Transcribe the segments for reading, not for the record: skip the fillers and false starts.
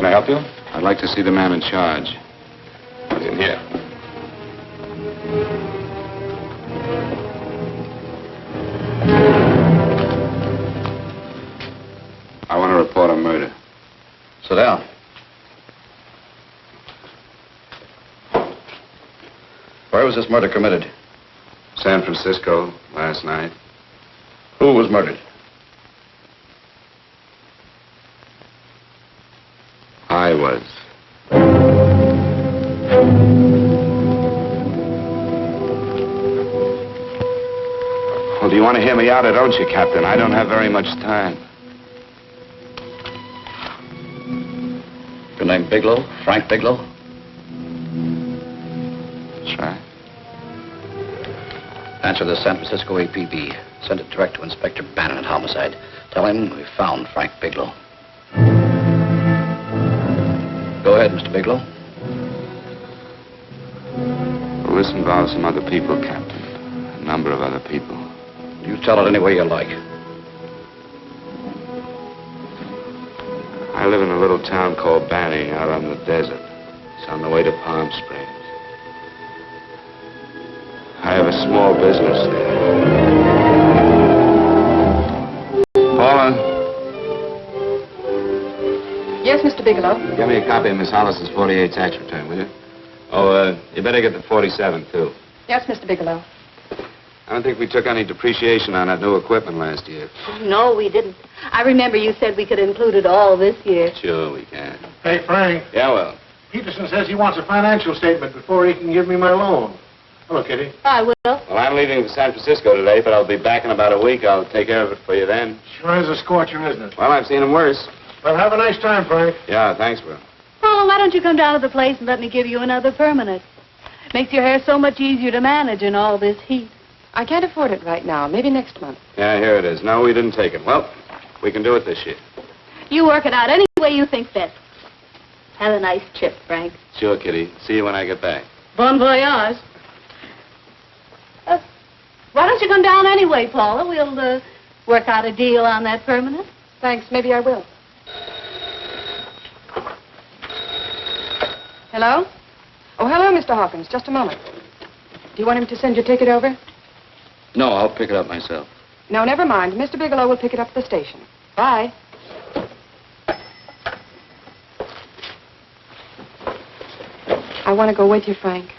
Can I help you? I'd like to see the man in charge. He's in here. I want to report a murder. Sit down. Where was this murder committed? San Francisco, last night. Who was murdered? I was. Well, do you want to hear me out or don't you, Captain? I don't have very much time. Your name Bigelow? Frank Bigelow? That's right. Answer the San Francisco APB. Send it direct to Inspector Bannon at Homicide. Tell him we found Frank Bigelow. Go ahead, Mr. Bigelow. Well, this involves some other people, Captain. A number of other people. You tell it any way you like. I live in a little town called Banning out on the desert. It's on the way to Palm Springs. I have a small business there. Paula? Yes, Mr. Bigelow? Give me a copy of Miss Hollis's 48 tax return, will you? Oh, you better get the 47, too. Yes, Mr. Bigelow. I don't think we took any depreciation on that new equipment last year. No, we didn't. I remember you said we could include it all this year. Sure, we can. Hey, Frank. Yeah, well. Peterson says he wants a financial statement before he can give me my loan. Hello, Kitty. I will. Well, I'm leaving for San Francisco today, but I'll be back in about a week. I'll take care of it for you then. Sure is a scorcher, isn't it? Well, I've seen him worse. Well, have a nice time, Frank. Yeah, thanks, Will. Paula, why don't you come down to the place and let me give you another permanent? Makes your hair so much easier to manage in all this heat. I can't afford it right now. Maybe next month. Yeah, here it is. No, we didn't take it. Well, we can do it this year. You work it out any way you think best. Have a nice trip, Frank. Sure, Kitty. See you when I get back. Bon voyage. Why don't you come down anyway, Paula? We'll work out a deal on that permanent. Thanks. Maybe I will. Hello? Oh, hello, Mr. Hawkins. Just a moment. Do you want him to send your ticket over? No, I'll pick it up myself. No, never mind. Mr. Bigelow will pick it up at the station. Bye. I want to go with you, Frank.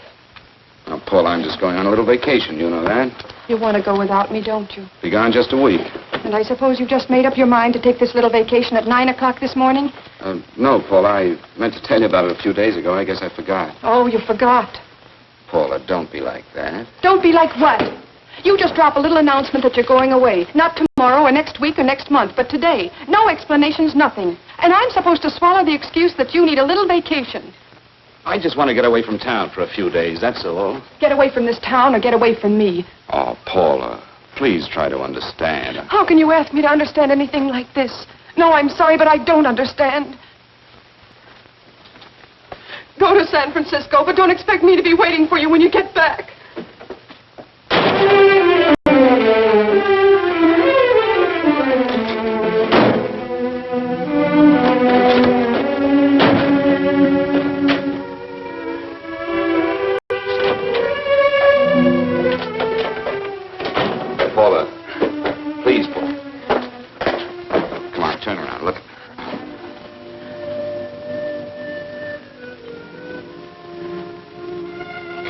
Now, Paul, I'm just going on a little vacation. You know that? You want to go without me, don't you? Be gone just a week. And I suppose you just made up your mind to take this little vacation at 9 o'clock this morning? No, Paul, I meant to tell you about it a few days ago. I guess I forgot. Oh, you forgot. Paula, don't be like that. Don't be like what? You just drop a little announcement that you're going away. Not tomorrow or next week or next month, but today. No explanations, nothing. And I'm supposed to swallow the excuse that you need a little vacation. I just want to get away from town for a few days, that's all. Get away from this town or get away from me. Oh, Paula, please try to understand. How can you ask me to understand anything like this? No, I'm sorry, but I don't understand. Go to San Francisco, but don't expect me to be waiting for you when you get back. Paula, please, Paula. Come on, turn around, look.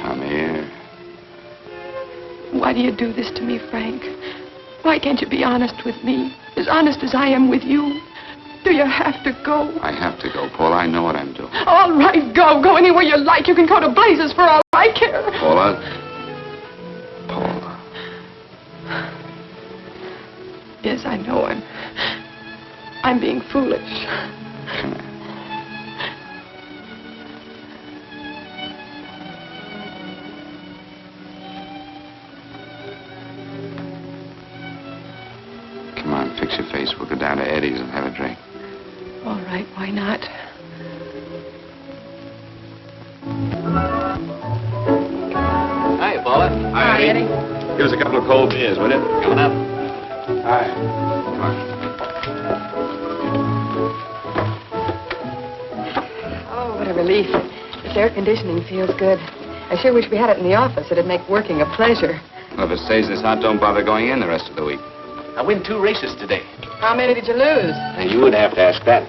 Come here. Why do you do this to me, Frank? Why can't you be honest with me? As honest as I am with you? Do you have to go? I have to go, Paula. I know what I'm doing. All right, go. Go anywhere you like. You can go to blazes for all I care. Paula. Paula. Yes, I know. I'm being foolish. Come here. Come on, fix your face. We'll go down to Eddie's and have a drink. All right, why not? Hi, Paula. Hi, Eddie. Give us a couple of cold beers, will you? Coming up. Hi. Come on. What a relief. This air conditioning feels good. I sure wish we had it in the office. It'd make working a pleasure. Well, if it stays this hot, don't bother going in the rest of the week. I win 2 races today. How many did you lose? And you would have to ask that.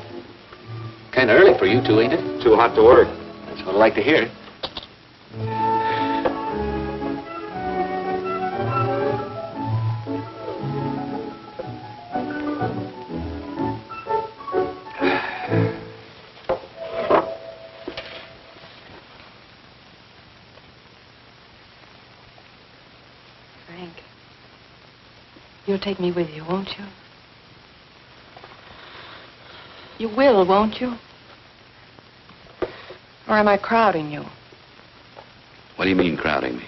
Kind of early for you two, ain't it? Too hot to work. That's what I like to hear. You'll take me with you, won't you? You will, won't you? Or am I crowding you? What do you mean, crowding me?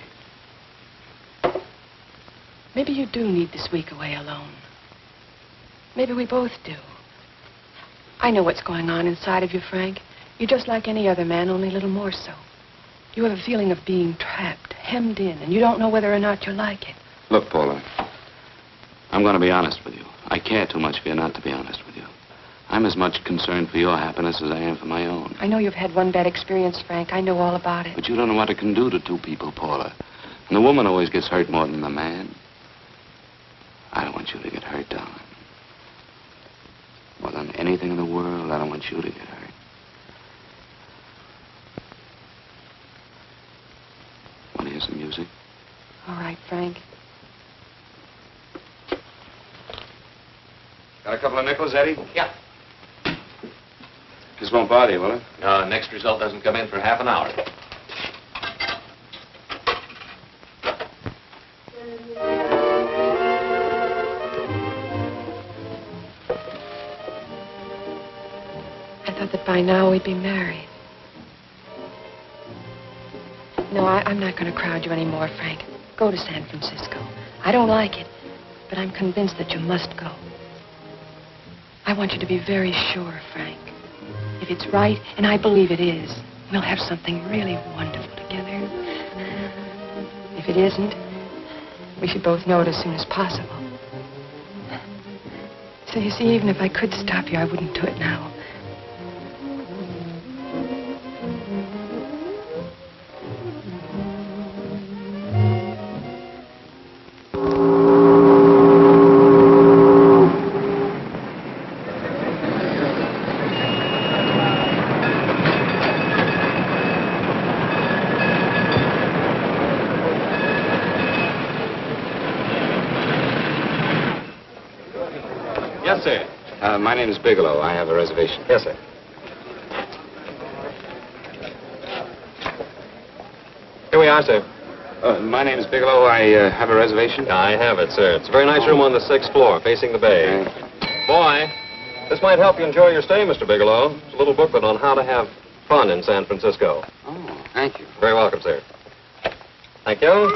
Maybe you do need this week away alone. Maybe we both do. I know what's going on inside of you, Frank. You're just like any other man, only a little more so. You have a feeling of being trapped, hemmed in, and you don't know whether or not you like it. Look, Paula, I'm going to be honest with you. I care too much for you not to be honest with you. I'm as much concerned for your happiness as I am for my own. I know you've had one bad experience, Frank. I know all about it. But you don't know what it can do to 2 people, Paula. And the woman always gets hurt more than the man. I don't want you to get hurt, darling. More than anything in the world, I don't want you to get hurt. Want to hear some music? All right, Frank. Got a couple of nickels, Eddie? Yeah. This won't bother you, will it? Next result doesn't come in for half an hour. I thought that by now we'd be married. No, I'm not going to crowd you anymore, Frank. Go to San Francisco. I don't like it, but I'm convinced that you must go. I want you to be very sure, Frank. If it's right, and I believe it is, we'll have something really wonderful together. If it isn't, we should both know it as soon as possible. So you see, even if I could stop you, I wouldn't do it now. Yes, sir. My name is Bigelow. I have a reservation. Yes, sir. Here we are, sir. My name is Bigelow. I have a reservation. I have it, sir. It's a very nice room on the 6th floor, facing the bay. Boy, this might help you enjoy your stay, Mr. Bigelow. It's a little booklet on how to have fun in San Francisco. Oh, thank you. Very welcome, sir. Thank you.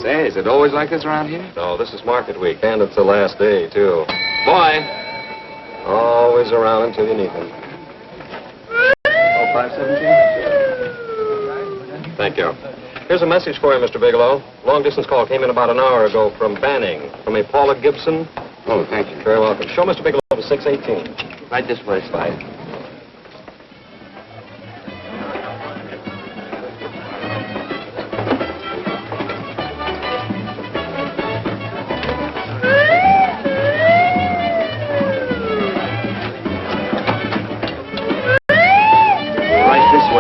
Say, is it always like this around here? No, this is market week, and it's the last day, too. Boy, always around until you need him. Oh, 517? Thank you. Here's a message for you, Mr. Bigelow. Long-distance call came in about an hour ago from Banning, from a Paula Gibson. Oh, thank you. Very welcome. Show Mr. Bigelow to 618. Right this way, Slide.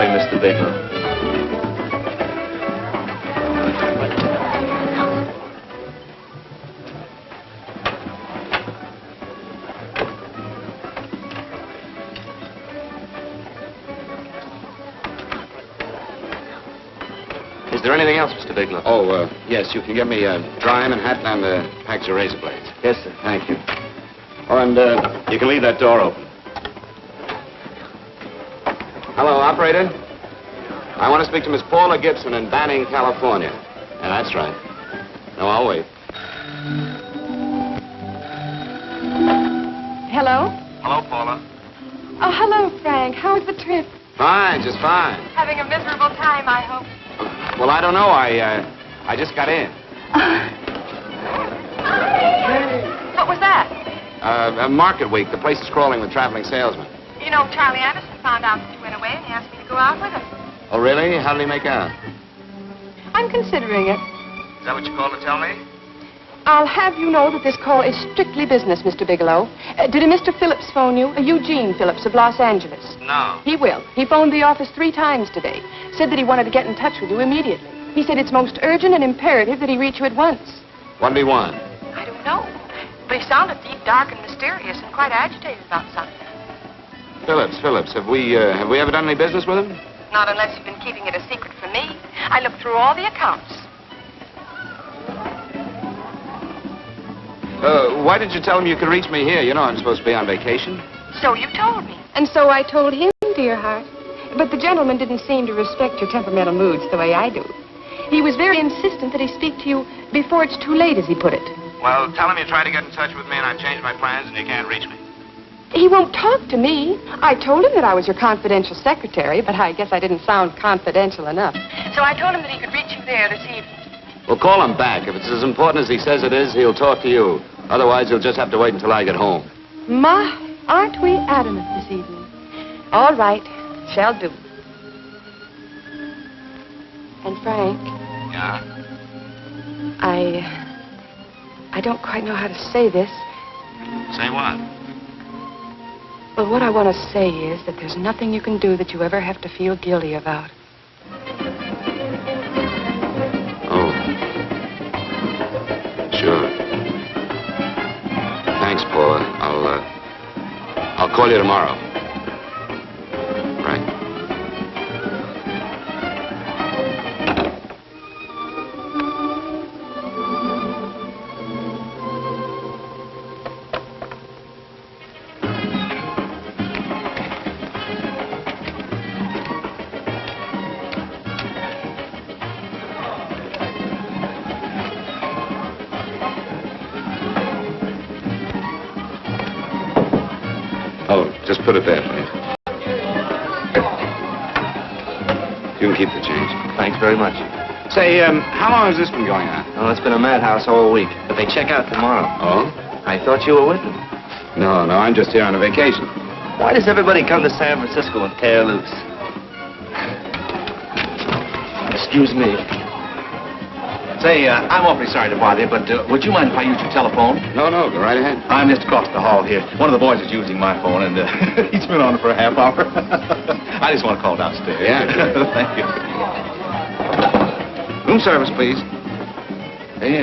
Mr. Bigelow. Is there anything else, Mr. Bigelow? Oh, yes, you can get me a dry Manhattan and a package of razor blades. Yes, sir. Thank you. Oh, and you can leave that door open. Hello, operator. I want to speak to Miss Paula Gibson in Banning, California. Yeah, that's right. No, I'll wait. Hello? Hello, Paula. Oh, hello, Frank. How's the trip? Fine, just fine. Having a miserable time, I hope. Well, I don't know. I just got in. What was that? Market week. The place is crawling with traveling salesmen. You know, Charlie Anderson found out that you went away and he asked me to go out with him. Oh, really? How did he make out? I'm considering it. Is that what you called to tell me? I'll have you know that this call is strictly business, Mr. Bigelow. Did a Mr. Phillips phone you? Eugene Phillips of Los Angeles. No. He will. He phoned the office 3 times today. Said that he wanted to get in touch with you immediately. He said it's most urgent and imperative that he reach you at once. What did he want? I don't know. But he sounded deep, dark, and mysterious and quite agitated about something. Phillips, have we ever done any business with him? Not unless you've been keeping it a secret from me. I looked through all the accounts. Why did you tell him you could reach me here? You know I'm supposed to be on vacation. So you told me. And so I told him, dear heart. But the gentleman didn't seem to respect your temperamental moods the way I do. He was very insistent that he speak to you before it's too late, as he put it. Well, tell him you tried to get in touch with me and I've changed my plans and you can't reach me. He won't talk to me. I told him that I was your confidential secretary, but I guess I didn't sound confidential enough. So I told him that he could reach you there this evening. Well, call him back. If it's as important as he says it is, he'll talk to you. Otherwise, he'll just have to wait until I get home. My, aren't we adamant this evening? All right, shall do. And Frank, Yeah? I don't quite know how to say this. Say what? Well, what I want to say is that there's nothing you can do that you ever have to feel guilty about. Oh. Sure. Thanks, Paula. I'll call you tomorrow. Right. Just put it there, please. You can keep the change. Thanks very much. Say, how long has this been going on? Oh, it's been a madhouse all week, but they check out tomorrow. Oh? I thought you were with them. No, I'm just here on a vacation. Why does everybody come to San Francisco and tear loose? Excuse me. Say, I'm awfully sorry to bother you, but would you mind if I use your telephone? No, go right ahead. I'm just across the hall here. One of the boys is using my phone, and he's been on it for a half hour. I just want to call downstairs. Yeah. Thank you. Room service, please. Hey,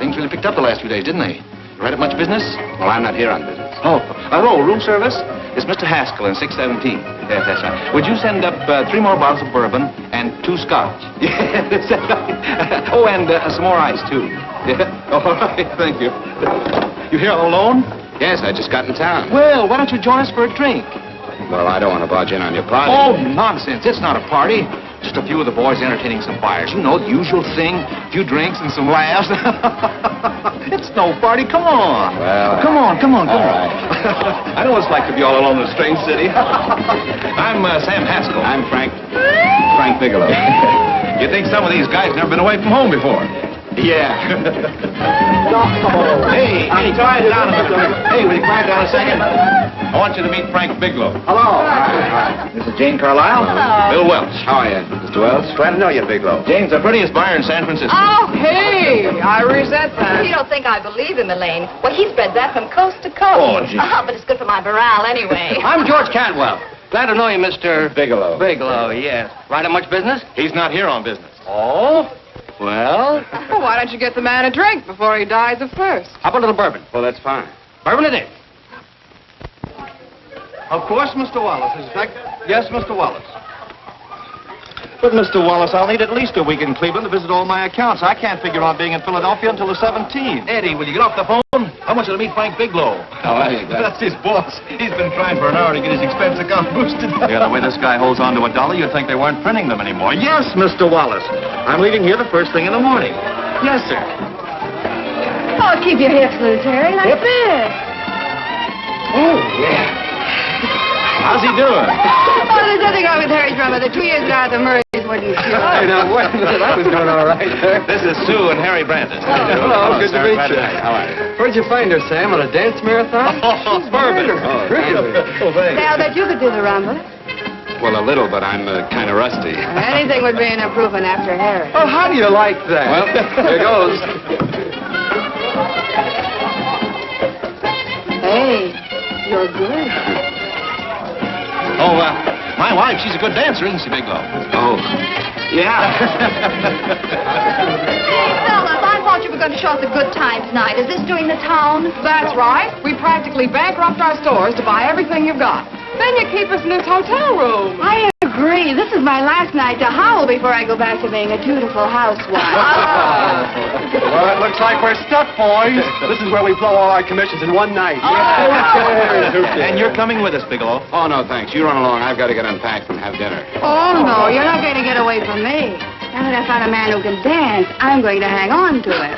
things really picked up the last few days, didn't they? Right up much business? Well, I'm not here on business. Oh, hello, room service? It's Mr. Haskell in 617. Yes, that's right. Would you send up 3 more bottles of bourbon and 2 scotch? Yes, that's right. Oh, and some more ice, too. Yeah. All right, thank you. You here alone? Yes, I just got in town. Well, why don't you join us for a drink? Well, I don't want to barge in on your party. Oh, nonsense. It's not a party. Just a few of the boys entertaining some fires. You know, the usual thing. A few drinks and some laughs. It's no party. Come on. Well, come on. right. I know what it's like to be all alone in a strange city. I'm Sam Haskell. I'm Frank Bigelow. You think some of these guys never been away from home before? Yeah. Hey, quiet down a minute. Hey, will you quiet down a second? I want you to meet Frank Bigelow. Hello. This is Jane Carlisle. Hello. Bill Welch. How are you, Mr. Wells? Glad to know you, Bigelow. Jane's the prettiest buyer in San Francisco. Oh, hey! I resent that. You don't think I believe him, Elaine? Well, he's bred that from coast to coast. Oh, gee. But it's good for my morale anyway. I'm George Cantwell. Glad to know you, Mr. Bigelow. Bigelow, yes. Right on much business? He's not here on business. Oh? Well, Well, why don't you get the man a drink before he dies of thirst? how about a little bourbon? Well, that's fine. Bourbon it is. Of course, Mr. Wallace. Yes, Mr. Wallace. But, Mr. Wallace, I'll need at least a week in Cleveland to visit all my accounts. I can't figure on being in Philadelphia until the 17th. Eddie, will you get off the phone? I want you to meet Frank Bigelow. How are you, That's his boss. He's been trying for an hour to get his expense account boosted. Yeah, the way this guy holds on to $1, you'd think they weren't printing them anymore. Yes, Mr. Wallace. I'm leaving here the first thing in the morning. Yes, sir. Oh, keep your hips loose, Harry, like this. Oh, yeah. How's he doing? Oh, there's nothing wrong with Harry's brother. 2 years now at the Murrays wouldn't you? Hey, now, wait a minute. I was doing all right there. This is Sue and Harry Brandis. Hello, good to meet you. How are you? Where'd you find her, Sam? On a dance marathon? Oh, perfect. Really? Oh, thanks. Say, I'll bet you could do the rumba. Well, a little, but I'm kind of rusty. Anything would be an improvement after Harry. Oh, how do you like that? Well, here goes. Hey, you're good. Oh, my wife, she's a good dancer, isn't she, Bigelow? Oh, yeah. Fellas, I thought you were going to show us a good time tonight. Is this doing the town? That's right. We practically bankrupt our stores to buy everything you've got. Then you keep us in this hotel room. I agree. This is my last night to howl before I go back to being a dutiful housewife. Well, it looks like we're stuck, boys. This is where we blow all our commissions in one night. And you're coming with us, Bigelow. Oh, no, thanks. You run along. I've got to get unpacked and have dinner. Oh, no, you're not going to get away from me. Now that I found a man who can dance, I'm going to hang on to him.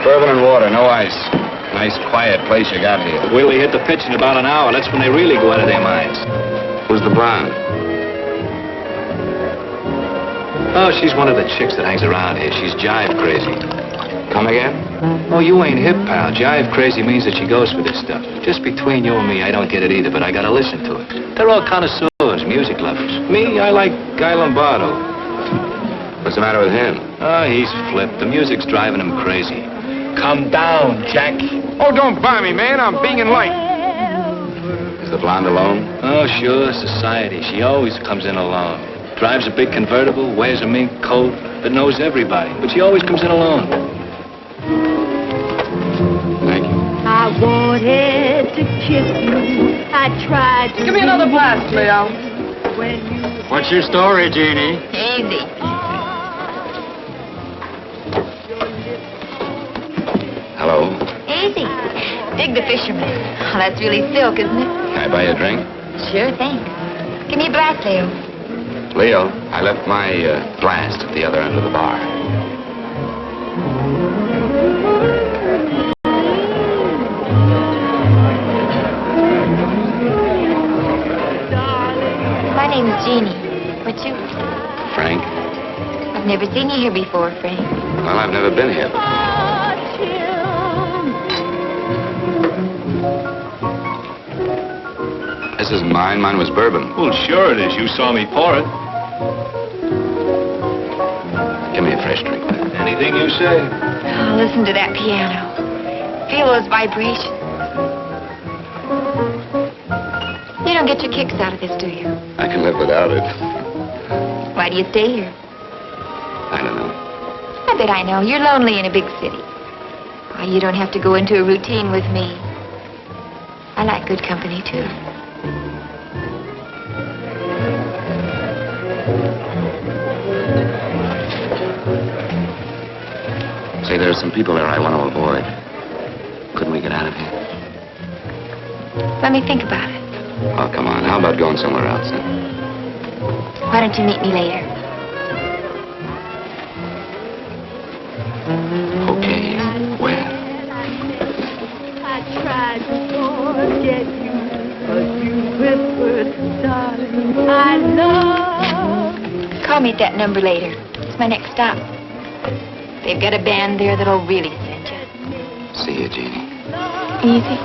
Bourbon and water, no ice. Nice, quiet place you got here. Wait till we hit the pitch in about an hour. That's when they really go out of their minds. Who's the blonde? Oh, she's one of the chicks that hangs around here. She's jive crazy. Come again? Oh, you ain't hip, pal. Jive crazy means that she goes for this stuff. Just between you and me, I don't get it either, but I gotta listen to it. They're all connoisseurs, music lovers. Me, I like Guy Lombardo. What's the matter with him? Oh, he's flipped. The music's driving him crazy. Come down, Jack. Oh, don't buy me, man. I'm being light. Is the blonde alone? Oh, sure, society. She always comes in alone. Drives a big convertible, wears a mink coat, but knows everybody. But she always comes in alone. Thank you. I wanted to kiss you. I tried to. Give me another glass, Leo. When you... What's your story, Jeannie? Easy. Hello. Easy. Dig the fisherman. Oh, that's really silk, isn't it? Can I buy you a drink? Sure thing. Give me a glass, Leo. Leo, I left my glass at the other end of the bar. My name's Jeannie. What's yours? Frank? I've never seen you here before, Frank. Well, I've never been here. This isn't mine. Mine was bourbon. Well, sure it is. You saw me pour it. Give me a fresh drink. Anything you say. Oh, listen to that piano. Feel those vibrations. You don't get your kicks out of this, do you? I can live without it. Why do you stay here? I don't know. I bet I know. You're lonely in a big city. Why, you don't have to go into a routine with me. I like good company, too. Say, there are some people there I want to avoid. Couldn't we get out of here? Let me think about it. Oh, come on. How about going somewhere else, then? Why don't you meet me later? Okay. Where? I tried to forget you, but you whispered, darling, I love. Call me at that number later. It's my next stop. They've got a band there that'll really send you. See you, Jeannie. Easy.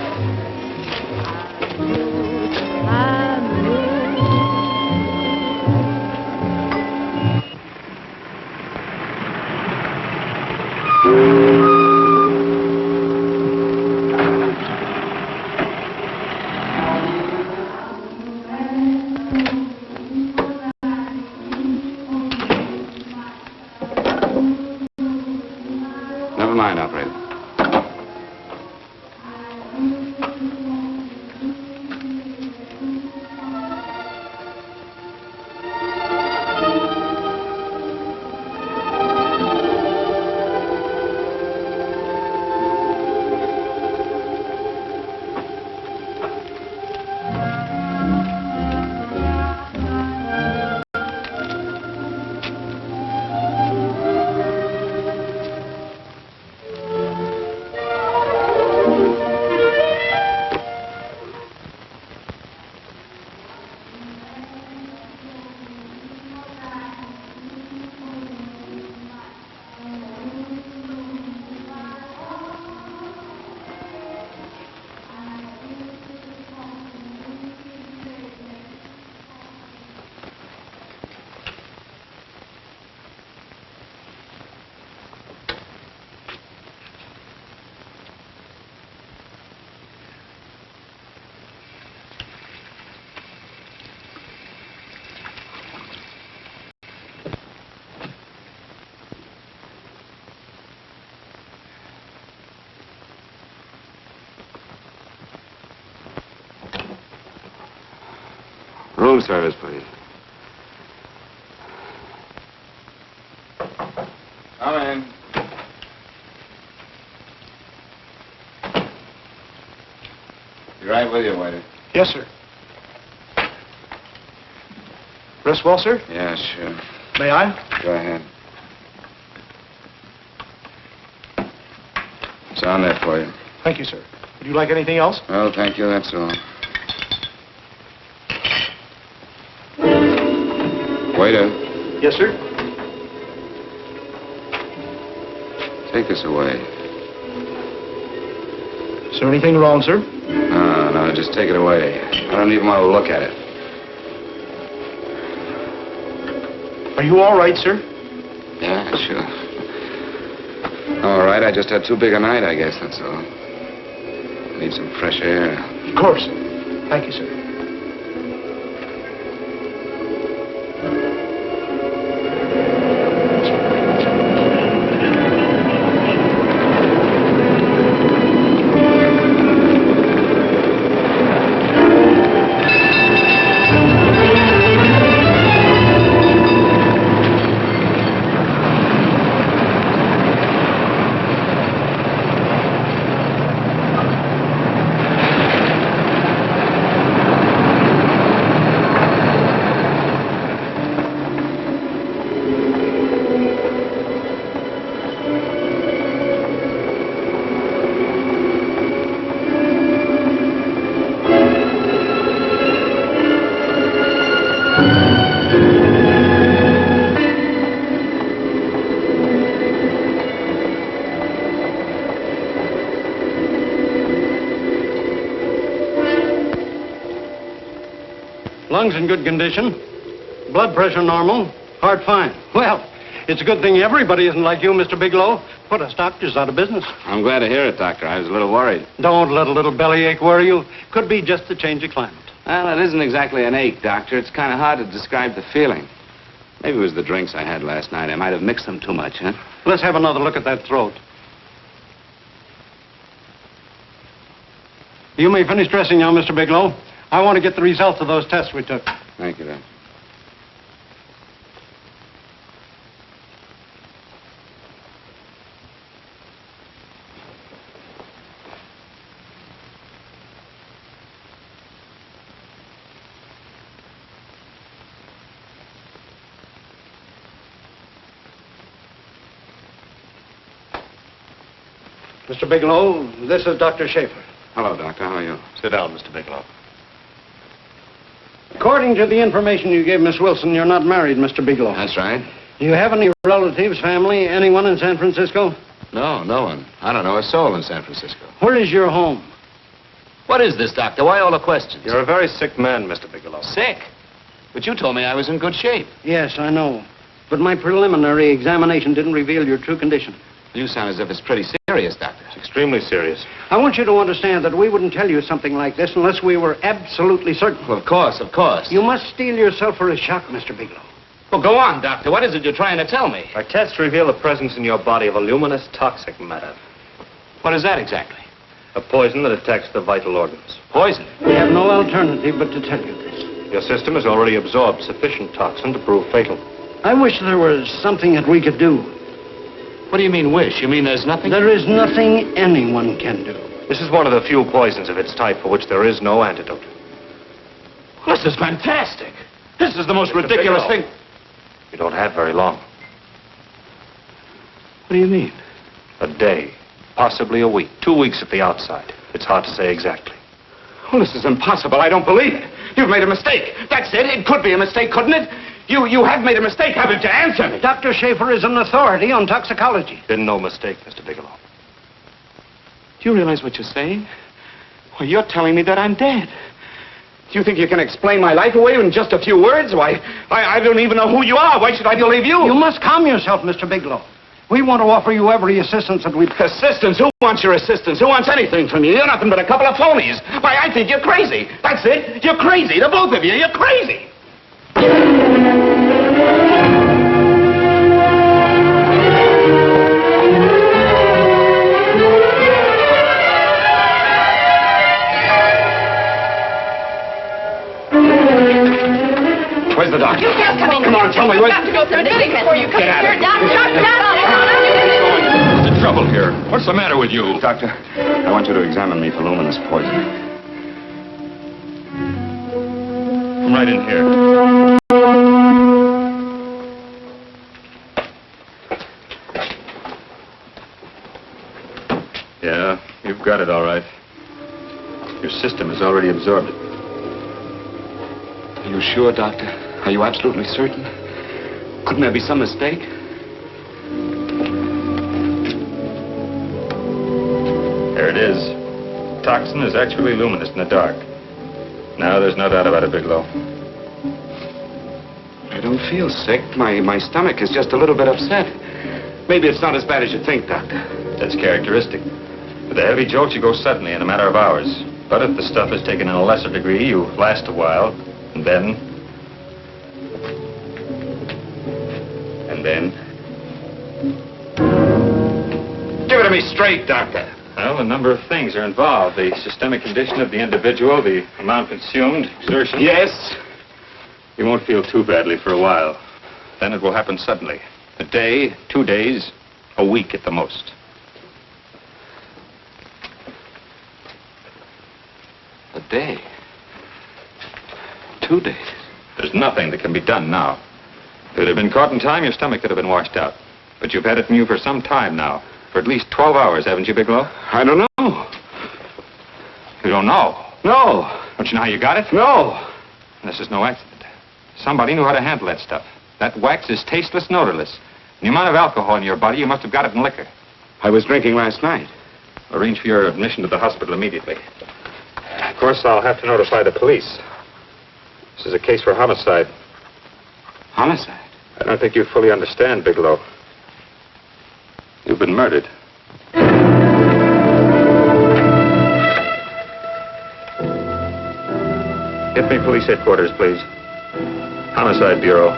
Never mind, operator. Room service, please. Come in. Be right with you, waiter. Yes, sir. Rest well, sir? Yeah, sure. May I? Go ahead. It's on there for you. Thank you, sir. Would you like anything else? Oh, thank you, that's all. Waiter, Yes, sir. take this away. Is there anything wrong, sir? No, just take it away. I don't even want to look at it. Are you all right, sir? Yeah, sure. All right, I just had too big a night, I guess, that's all. Need some fresh air. Of course. Thank you, sir. Lungs in good condition. Blood pressure normal. Heart fine. Well, it's a good thing everybody isn't like you, Mr. Bigelow. Put us doctors out of business. I'm glad to hear it, Doctor. I was a little worried. Don't let a little bellyache worry you. Could be just the change of climate. Well, it isn't exactly an ache, Doctor. It's kind of hard to describe the feeling. Maybe it was the drinks I had last night. I might have mixed them too much, huh? Let's have another look at that throat. You may finish dressing now, Mr. Bigelow. I want to get the results of those tests we took. Thank you, Doctor. Mr. Bigelow, this is Dr. Schaefer. Hello, Doctor. How are you? Sit down, Mr. Bigelow. According to the information you gave Miss Wilson, you're not married, Mr. Bigelow. That's right. Do you have any relatives, family, anyone in San Francisco? No, no one. I don't know a soul in San Francisco. Where is your home? What is this, Doctor? Why all the questions? You're a very sick man, Mr. Bigelow. Sick? But you told me I was in good shape. Yes, I know. But my preliminary examination didn't reveal your true condition. You sound as if it's pretty serious, Doctor. It's extremely serious. I want you to understand that we wouldn't tell you something like this unless we were absolutely certain. Well, of course, of course. You must steel yourself for a shock, Mr. Bigelow. Well, go on, Doctor. What is it you're trying to tell me? Our tests reveal the presence in your body of a luminous toxic matter. What is that exactly? A poison that attacks the vital organs. Poison? We have no alternative but to tell you this. Your system has already absorbed sufficient toxin to prove fatal. I wish there was something that we could do. What do you mean, wish? You mean there's nothing? There is nothing anyone can do. This is one of the few poisons of its type for which there is no antidote. Well, this is fantastic. This is the most ridiculous thing. You don't have very long. What do you mean? A day, possibly a week, 2 weeks at the outside. It's hard to say exactly. Oh, this is impossible. I don't believe it. You've made a mistake. That's it. It could be a mistake, couldn't it? You have made a mistake, haven't you? Answer me. Dr. Schaefer is an authority on toxicology. Been no mistake, Mr. Bigelow. Do you realize what you're saying? Well, you're telling me that I'm dead. Do you think you can explain my life away in just a few words? Why, I don't even know who you are. Why should I believe you? You must calm yourself, Mr. Bigelow. We want to offer you every assistance that we... Assistance? Who wants your assistance? Who wants anything from you? You're nothing but a couple of phonies. Why, I think you're crazy. That's it. You're crazy. The both of you. You're crazy. Where's the doctor? You can't come in. Come on, tell me. You've got to go through the thing before you come Get out here. of Doctor, What's the trouble here? What's the matter with you? Doctor, I want you to examine me for luminous poison. Come right in here. Yeah, you've got it all right. Your system has already absorbed it. Are you sure, Doctor? Are you absolutely certain? Couldn't there be some mistake? There it is. Toxin is actually luminous in the dark. Now there's no doubt about it, Bigelow. I don't feel sick. My stomach is just a little bit upset. Maybe it's not as bad as you think, Doctor. That's characteristic. With a heavy jolt, you go suddenly in a matter of hours. But if the stuff is taken in a lesser degree, you last a while, and then... Give it to me straight, Doctor. Well, a number of things are involved. The systemic condition of the individual, the amount consumed, exertion. Yes? You won't feel too badly for a while. Then it will happen suddenly. A day, 2 days, a week at the most. A day? 2 days? There's nothing that can be done now. If it had been caught in time, your stomach could have been washed out. But you've had it in you for some time now. For at least 12 hours, haven't you, Bigelow? I don't know. You don't know? No. Don't you know how you got it? No. This is no accident. Somebody knew how to handle that stuff. That wax is tasteless, odorless. The amount of alcohol in your body, you must have got it in liquor. I was drinking last night. Arrange for your admission to the hospital immediately. Of course, I'll have to notify the police. This is a case for homicide. Homicide? I don't think you fully understand, Bigelow. You've been murdered. Get me police headquarters, please. Homicide Bureau.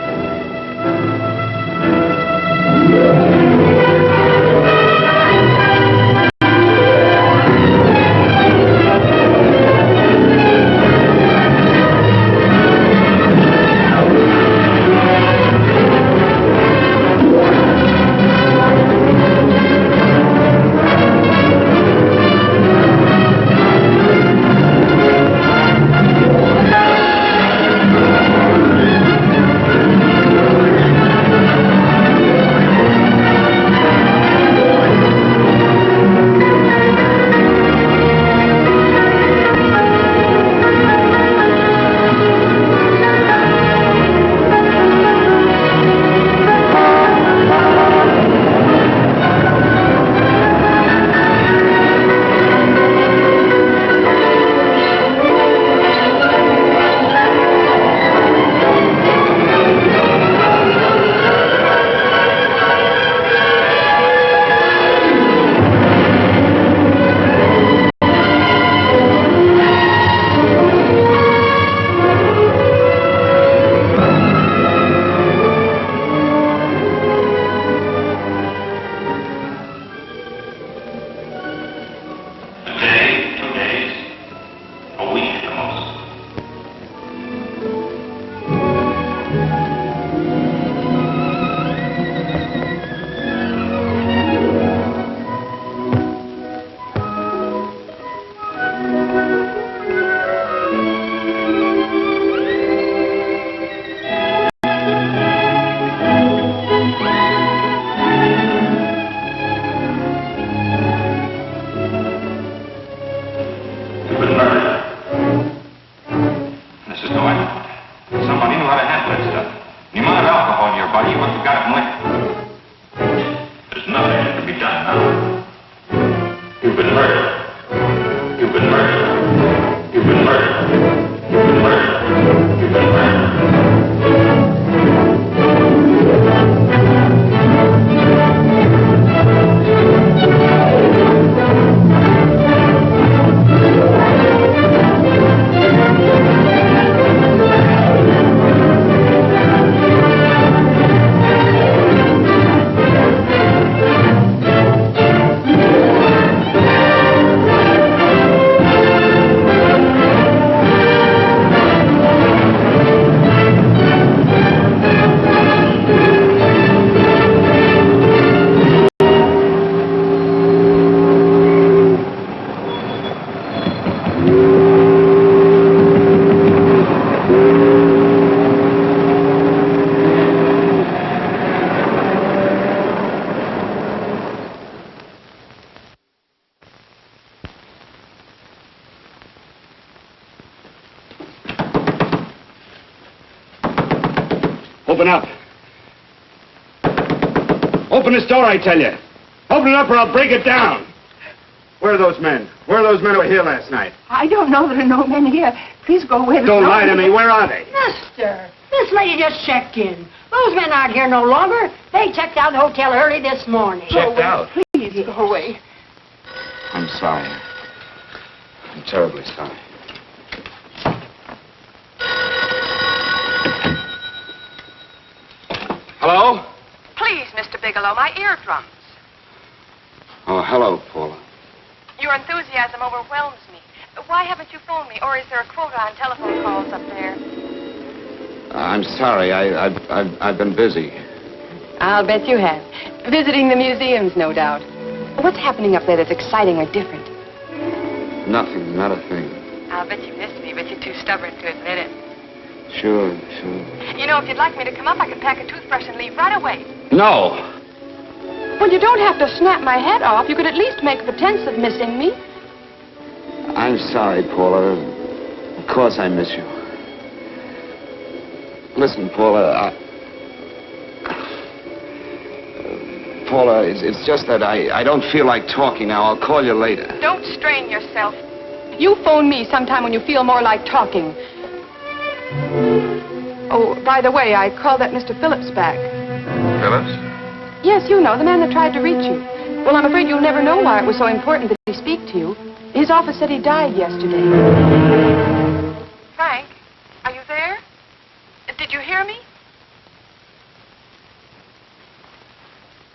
Open up. Open this door, I tell you. Open it up or I'll break it down. Where are those men? Where are those men who were here last night? I don't know. There are no men here. Please go away. Don't lie to me. Where are they? Mister, this lady just checked in. Those men aren't here no longer. They checked out the hotel early this morning. Checked out? Please go away. I'm sorry. I'm terribly sorry. Hello? Please, Mr. Bigelow, my eardrums. Oh, hello, Paula. Your enthusiasm overwhelms me. Why haven't you phoned me? Or is there a quota on telephone calls up there? I'm sorry. I've been busy. I'll bet you have. Visiting the museums, no doubt. What's happening up there that's exciting or different? Nothing, not a thing. I'll bet you missed me, but you're too stubborn to admit it. Sure. You know, if you'd like me to come up, I could pack a toothbrush and leave right away. No. Well, you don't have to snap my head off. You could at least make a pretense of missing me. I'm sorry, Paula. Of course I miss you. Listen, Paula, Paula, it's just that I don't feel like talking now. I'll call you later. Don't strain yourself. You phone me sometime when you feel more like talking. Oh, by the way, I called that Mr. Phillips back. Phillips? Yes, you know, the man that tried to reach you. Well, I'm afraid you'll never know why it was so important that he speak to you. His office said he died yesterday. Frank, are you there? Did you hear me?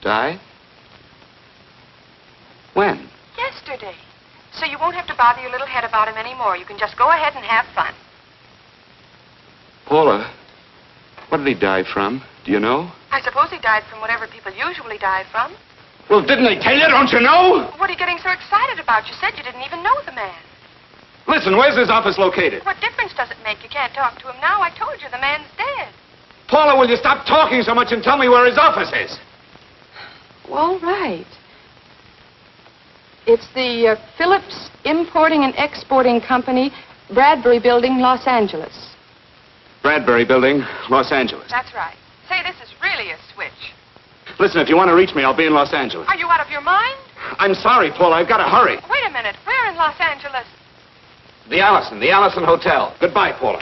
Die? When? Yesterday. So you won't have to bother your little head about him anymore. You can just go ahead and have fun. Paula, what did he die from? Do you know? I suppose he died from whatever people usually die from. Well, didn't they tell you? Don't you know? What are you getting so excited about? You said you didn't even know the man. Listen, where's his office located? What difference does it make? You can't talk to him now. I told you the man's dead. Paula, will you stop talking so much and tell me where his office is? All right. It's the Phillips Importing and Exporting Company, Bradbury Building, Los Angeles. Bradbury Building, Los Angeles. That's right. Say, this is really a switch. Listen, if you want to reach me, I'll be in Los Angeles. Are you out of your mind? I'm sorry, Paula. I've got to hurry. Wait a minute. Where in Los Angeles? The Allison Hotel. Goodbye, Paula.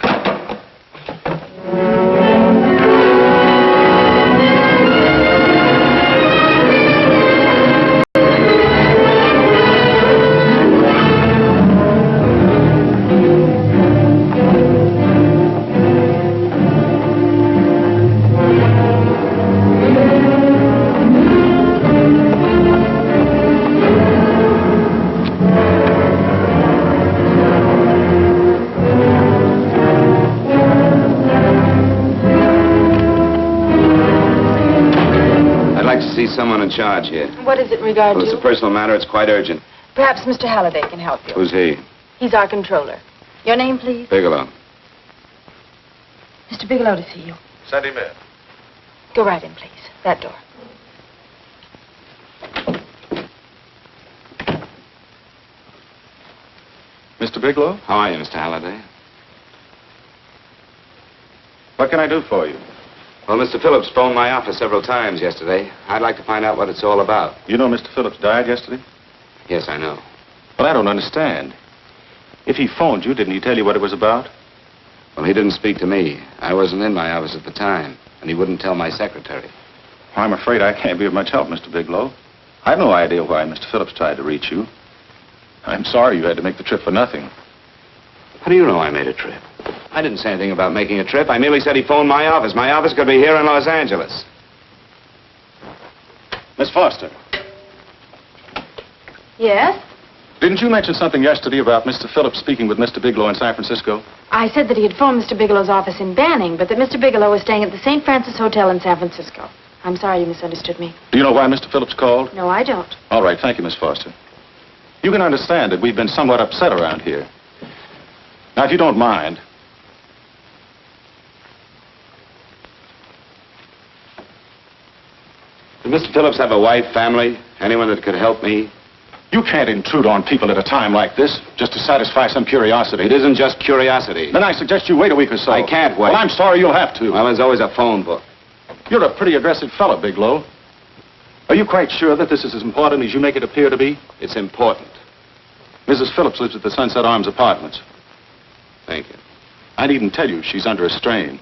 Someone in charge here. What does it regard Well, it's a personal matter. It's quite urgent. Perhaps Mr. Halliday can help you. Who's he? He's our controller. Your name, please? Bigelow. Mr. Bigelow to see you. Send him in. Go right in, please. That door. Mr. Bigelow? How are you, Mr. Halliday? What can I do for you? Well, Mr. Phillips phoned my office several times yesterday. I'd like to find out what it's all about. You know Mr. Phillips died yesterday? Yes, I know. But I don't understand. If he phoned you, didn't he tell you what it was about? Well, he didn't speak to me. I wasn't in my office at the time, and he wouldn't tell my secretary. Well, I'm afraid I can't be of much help, Mr. Bigelow. I've no idea why Mr. Phillips tried to reach you. I'm sorry you had to make the trip for nothing. How do you know I made a trip? I didn't say anything about making a trip. I merely said he phoned my office. My office could be here in Los Angeles. Miss Foster, Yes? didn't you mention something yesterday about Mr. Phillips speaking with Mr. Bigelow in San Francisco? I said that he had phoned Mr. Bigelow's office in Banning, but that Mr. Bigelow was staying at the St. Francis Hotel in San Francisco. I'm sorry you misunderstood me. Do you know why Mr. Phillips called? No, I don't. All right, thank you, Miss Foster. You can understand that we've been somewhat upset around here. Now, if you don't mind, Did Mr. Phillips have a wife, family, anyone that could help me? you can't intrude on people at a time like this just to satisfy some curiosity. It isn't just curiosity. Then I suggest you wait a week or so. I can't wait. Well, I'm sorry you'll have to. Well, there's always a phone book. You're a pretty aggressive fellow, Bigelow. Are you quite sure that this is as important as you make it appear to be? It's important. Mrs. Phillips lives at the Sunset Arms Apartments. Thank you. I needn't tell you she's under a strain.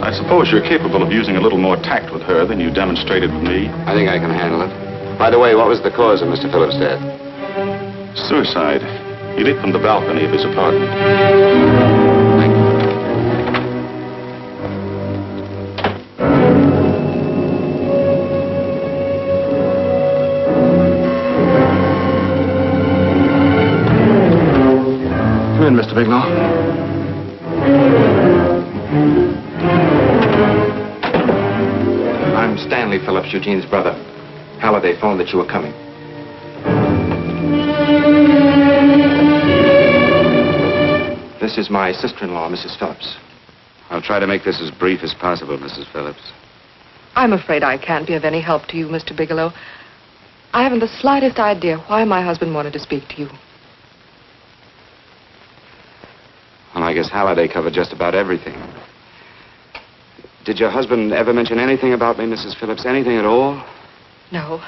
I suppose you're capable of using a little more tact with her than you demonstrated with me. I think I can handle it. By the way, what was the cause of Mr. Phillips' death? Suicide. He leaped from the balcony of his apartment. Thank you. Come in, Mr. Bigelow. I'm Stanley Phillips, Eugene's brother. Halliday phoned that you were coming. This is my sister-in-law, Mrs. Phillips. I'll try to make this as brief as possible, Mrs. Phillips. I'm afraid I can't be of any help to you, Mr. Bigelow. I haven't the slightest idea why my husband wanted to speak to you. Well, I guess Halliday covered just about everything. Did your husband ever mention anything about me, Mrs. Phillips? Anything at all? No,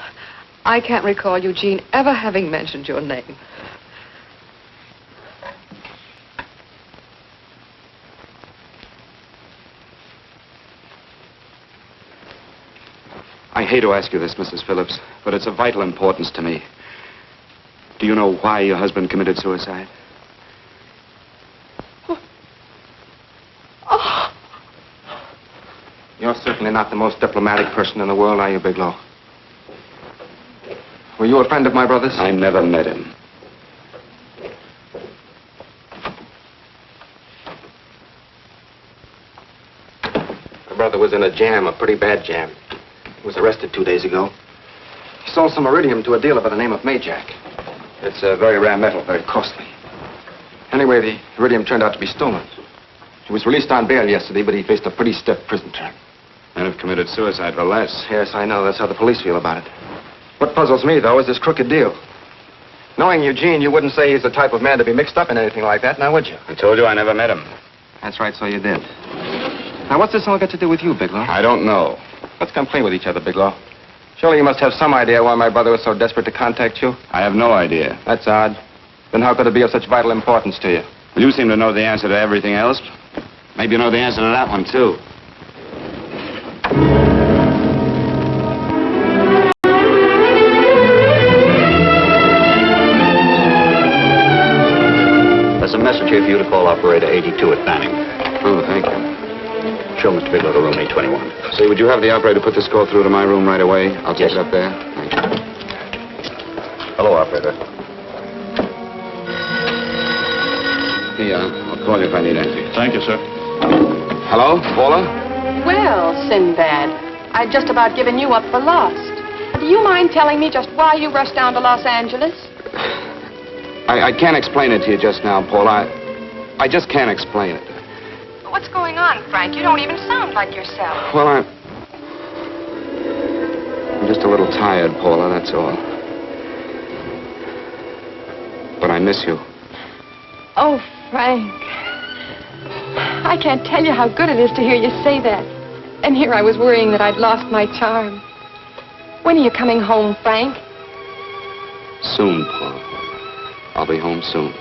I can't recall Eugene ever having mentioned your name. I hate to ask you this, Mrs. Phillips, but it's of vital importance to me. Do you know why your husband committed suicide? Oh. You're certainly not the most diplomatic person in the world, are you, Bigelow? Were you a friend of my brother's? I never met him. My brother was in a jam, a pretty bad jam. He was arrested 2 days ago. He sold some iridium to a dealer by the name of Majak. It's a very rare metal, very costly. Anyway, the iridium turned out to be stolen. He was released on bail yesterday, but he faced a pretty stiff prison term. Men have committed suicide for less. Yes, I know. That's how the police feel about it. What puzzles me, though, is this crooked deal. Knowing Eugene, you wouldn't say he's the type of man to be mixed up in anything like that, now would you? I told you I never met him. That's right, so you did. Now, what's this all got to do with you, Bigelow? I don't know. Let's come clean with each other, Bigelow. Surely you must have some idea why my brother was so desperate to contact you. I have no idea. That's odd. Then how could it be of such vital importance to you? Well, you seem to know the answer to everything else. Maybe you know the answer to that one, too. There's a message here for you to call operator 82 at Banning. Oh, thank you. Show Mr. Bigelow to room 821. Say, would you have the operator put this call through to my room right away? I'll take it up there. Thank you. Hello, operator. Yeah, I'll call you if I need anything. Thank you, sir. Hello, Paula? Well, Sinbad, I'd just about given you up for lost. Do you mind telling me just why you rushed down to Los Angeles? I can't explain it to you just now, Paula. I just can't explain it. What's going on, Frank? You don't even sound like yourself. Well, I'm just a little tired, Paula, that's all. But I miss you. Oh, Frank. I can't tell you how good it is to hear you say that. And here I was worrying that I'd lost my charm. When are you coming home, Frank? Soon, Paula. I'll be home soon.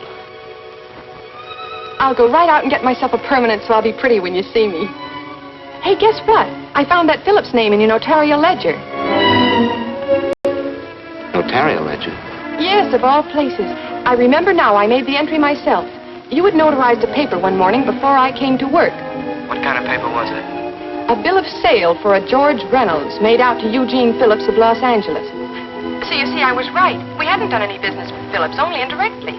I'll go right out and get myself a permanent so I'll be pretty when you see me. Hey, guess what? I found that Phillips name in your notarial ledger. Notarial ledger? Yes, of all places. I remember now I made the entry myself. You had notarized a paper one morning before I came to work. What kind of paper was it? A bill of sale for a George Reynolds made out to Eugene Phillips of Los Angeles. So you see, I was right. We hadn't done any business with Phillips, only indirectly.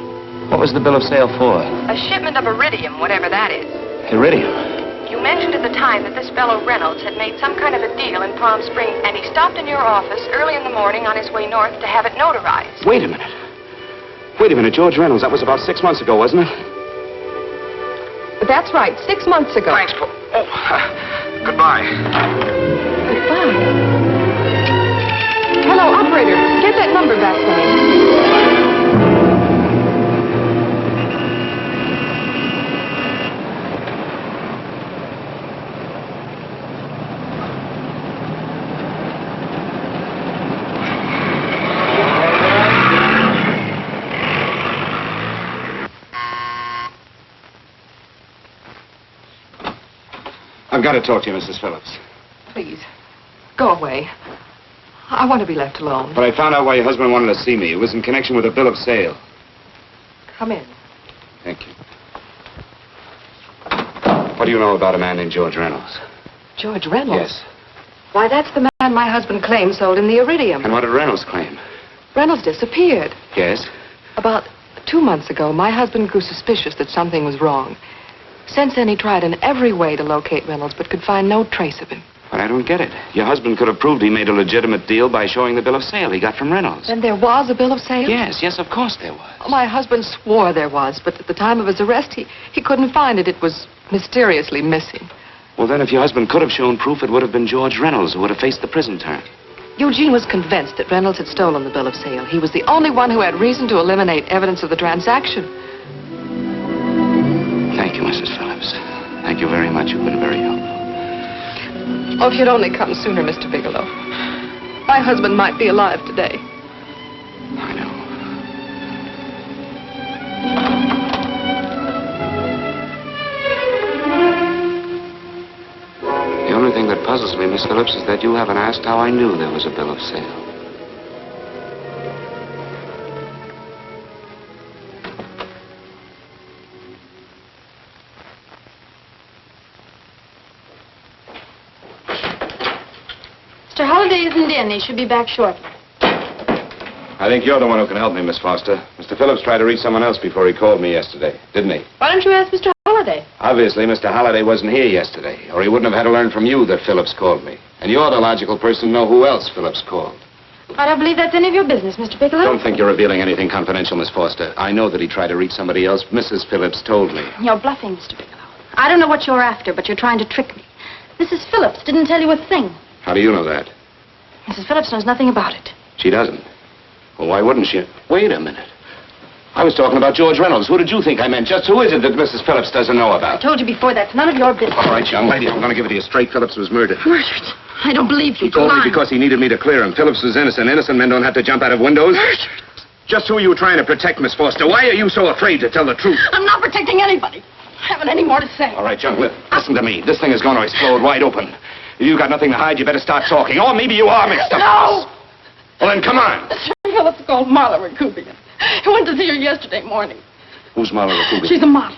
What was the bill of sale for? A shipment of iridium, whatever that is. Iridium. You mentioned at the time that this fellow Reynolds had made some kind of a deal in Palm Springs, and he stopped in your office early in the morning on his way north to have it notarized. Wait a minute. Wait a minute, George Reynolds. That was about 6 months ago, wasn't it? That's right, 6 months ago. Thanks, Paul. Oh, goodbye. Goodbye. Hello, operator. Get that number back for me. I've got to talk to you, Mrs. Phillips. Please, go away. I want to be left alone. But I found out why your husband wanted to see me. It was in connection with a bill of sale. Come in. Thank you. What do you know about a man named George Reynolds? George Reynolds? Yes. Why, that's the man my husband claimed sold him the iridium. And what did Reynolds claim? Reynolds disappeared. Yes? About 2 months ago, my husband grew suspicious that something was wrong. Since then, he tried in every way to locate Reynolds, but could find no trace of him. But I don't get it. Your husband could have proved he made a legitimate deal by showing the bill of sale he got from Reynolds. Then there was a bill of sale? Yes, of course there was. My husband swore there was, but at the time of his arrest, he couldn't find it. It was mysteriously missing. Well, then, if your husband could have shown proof, it would have been George Reynolds who would have faced the prison term. Eugene was convinced that Reynolds had stolen the bill of sale. He was the only one who had reason to eliminate evidence of the transaction. Thank you, Mrs. Phillips. Thank you very much. You've been very helpful. Oh, if you'd only come sooner, Mr. Bigelow. My husband might be alive today. I know. The only thing that puzzles puzzles me, Miss Phillips, is that you haven't asked how I knew there was a bill of sale. Mr. Holliday isn't in. He should be back shortly. I think you're the one who can help me, Miss Foster. Mr. Phillips tried to reach someone else before he called me yesterday, didn't he? Why don't you ask Mr. Holliday? Obviously, Mr. Holliday wasn't here yesterday, or he wouldn't have had to learn from you that Phillips called me. And you're the logical person to know who else Phillips called. I don't believe that's any of your business, Mr. Bigelow. Don't think you're revealing anything confidential, Miss Foster. I know that he tried to reach somebody else. Mrs. Phillips told me. You're bluffing, Mr. Bigelow. I don't know what you're after, but you're trying to trick me. Mrs. Phillips didn't tell you a thing. How do you know that? Mrs. Phillips knows nothing about it. She doesn't. Well, why wouldn't she? Wait a minute. I was talking about George Reynolds. Who did you think I meant? Just who is it that Mrs. Phillips doesn't know I about? told you before, that's none of your business. All right, young lady, I'm going to give it to you straight. Phillips was murdered. Murdered? I don't believe you. He told me because he needed me to clear him. Phillips was innocent. Innocent men don't have to jump out of windows. Murdered? Just who are you trying to protect, Miss Foster? Why are you so afraid to tell the truth? I'm not protecting anybody. I haven't any more to say. All right, young, listen to me. This thing is going to explode wide open. If you've got nothing to hide, you better start talking. Or maybe you are mixed up. No! Well, then, come on. Mr. Phillips called Marla Rakubian. He went to see her yesterday morning. Who's Marla Rakubian? She's a model.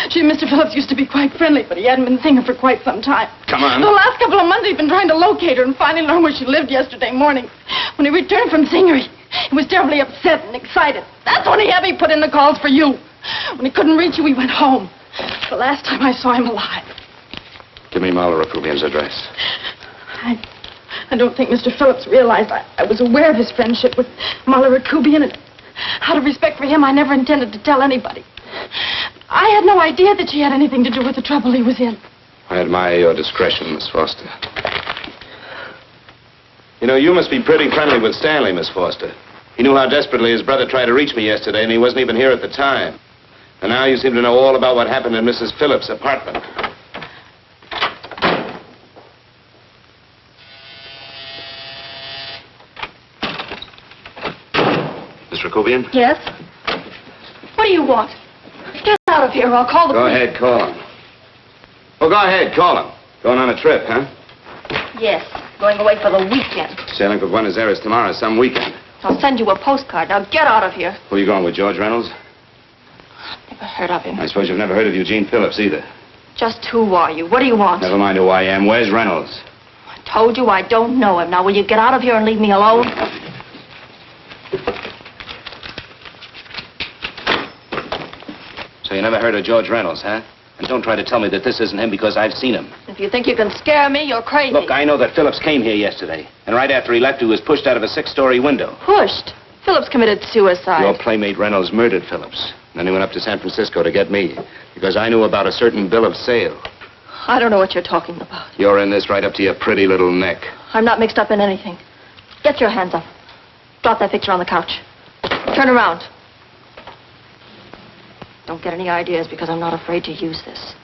She and Mr. Phillips used to be quite friendly, but he hadn't been seeing her for quite some time. Come on. The last couple of months, he'd been trying to locate her and finally learned where she lived yesterday morning. When he returned from seeing her, he was terribly upset and excited. That's when he had me put in the calls for you. When he couldn't reach you, he went home. The last time I saw him alive. Give me Marla Rakubian's address. I don't think Mr. Phillips realized I was aware of his friendship with Marla Rakubian, and out of respect for him, I never intended to tell anybody. I had no idea that she had anything to do with the trouble he was in. I admire your discretion, Miss Foster. You know, you must be pretty friendly with Stanley, Miss Foster. He knew how desperately his brother tried to reach me yesterday, and he wasn't even here at the time. And now you seem to know all about what happened in Mrs. Phillips' apartment. Miss Rakubian? Yes? What do you want? Get out of here or I'll call the Go police. ahead, call him. Oh, go ahead, call him. Going on a trip, huh? Yes, going away for the weekend. Sailing for Buenos Aires tomorrow, some weekend. I'll send you a postcard. Now get out of here. Who are you going with, George Reynolds? Never heard of him. I suppose you've never heard of Eugene Phillips either. Just who are you? What do you want? Never mind who I am. Where's Reynolds? I told you I don't know him. Now will you get out of here and leave me alone? So you never heard of George Reynolds, huh? And don't try to tell me that this isn't him because I've seen him. If you think you can scare me, you're crazy. Look, I know that Phillips came here yesterday. And right after he left, he was pushed out of a 6-story window. Pushed? Phillips committed suicide. Your playmate Reynolds murdered Phillips. And then he went up to San Francisco to get me. Because I knew about a certain bill of sale. I don't know what you're talking about. You're in this right up to your pretty little neck. I'm not mixed up in anything. Get your hands up. Drop that picture on the couch. Turn around. Don't get any ideas because I'm not afraid to use this.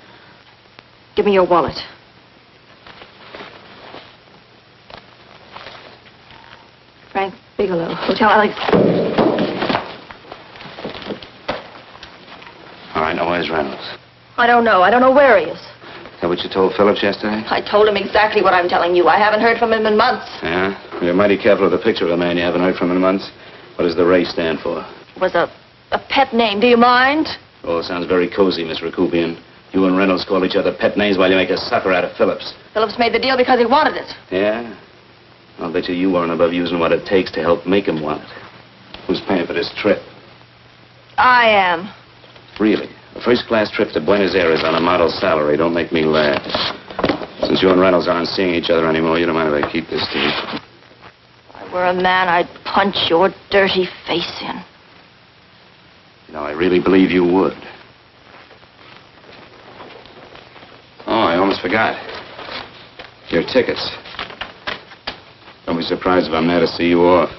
Give me your wallet. Frank Bigelow, Hotel Alex. All right, now where's Reynolds? I don't know. I don't know where he is. Is that what you told Phillips yesterday? I told him exactly what I'm telling you. I haven't heard from him in months. Yeah? You're mighty careful of the picture of a man you haven't heard from in months. What does the Ray stand for? It was a pet name. Do you mind? Oh, it sounds very cozy, Miss Rakubian. You and Reynolds call each other pet names while you make a sucker out of Phillips. Phillips made the deal because he wanted it. Yeah? I'll bet you weren't above using what it takes to help make him want it. Who's paying for this trip? I am. Really? A first-class trip to Buenos Aires on a model salary. Don't make me laugh. Since you and Reynolds aren't seeing each other anymore, you don't mind if I keep this to you? If I were a man, I'd punch your dirty face in. You know, I really believe you would. Oh, I almost forgot. Your tickets. Don't be surprised if I'm there to see you off.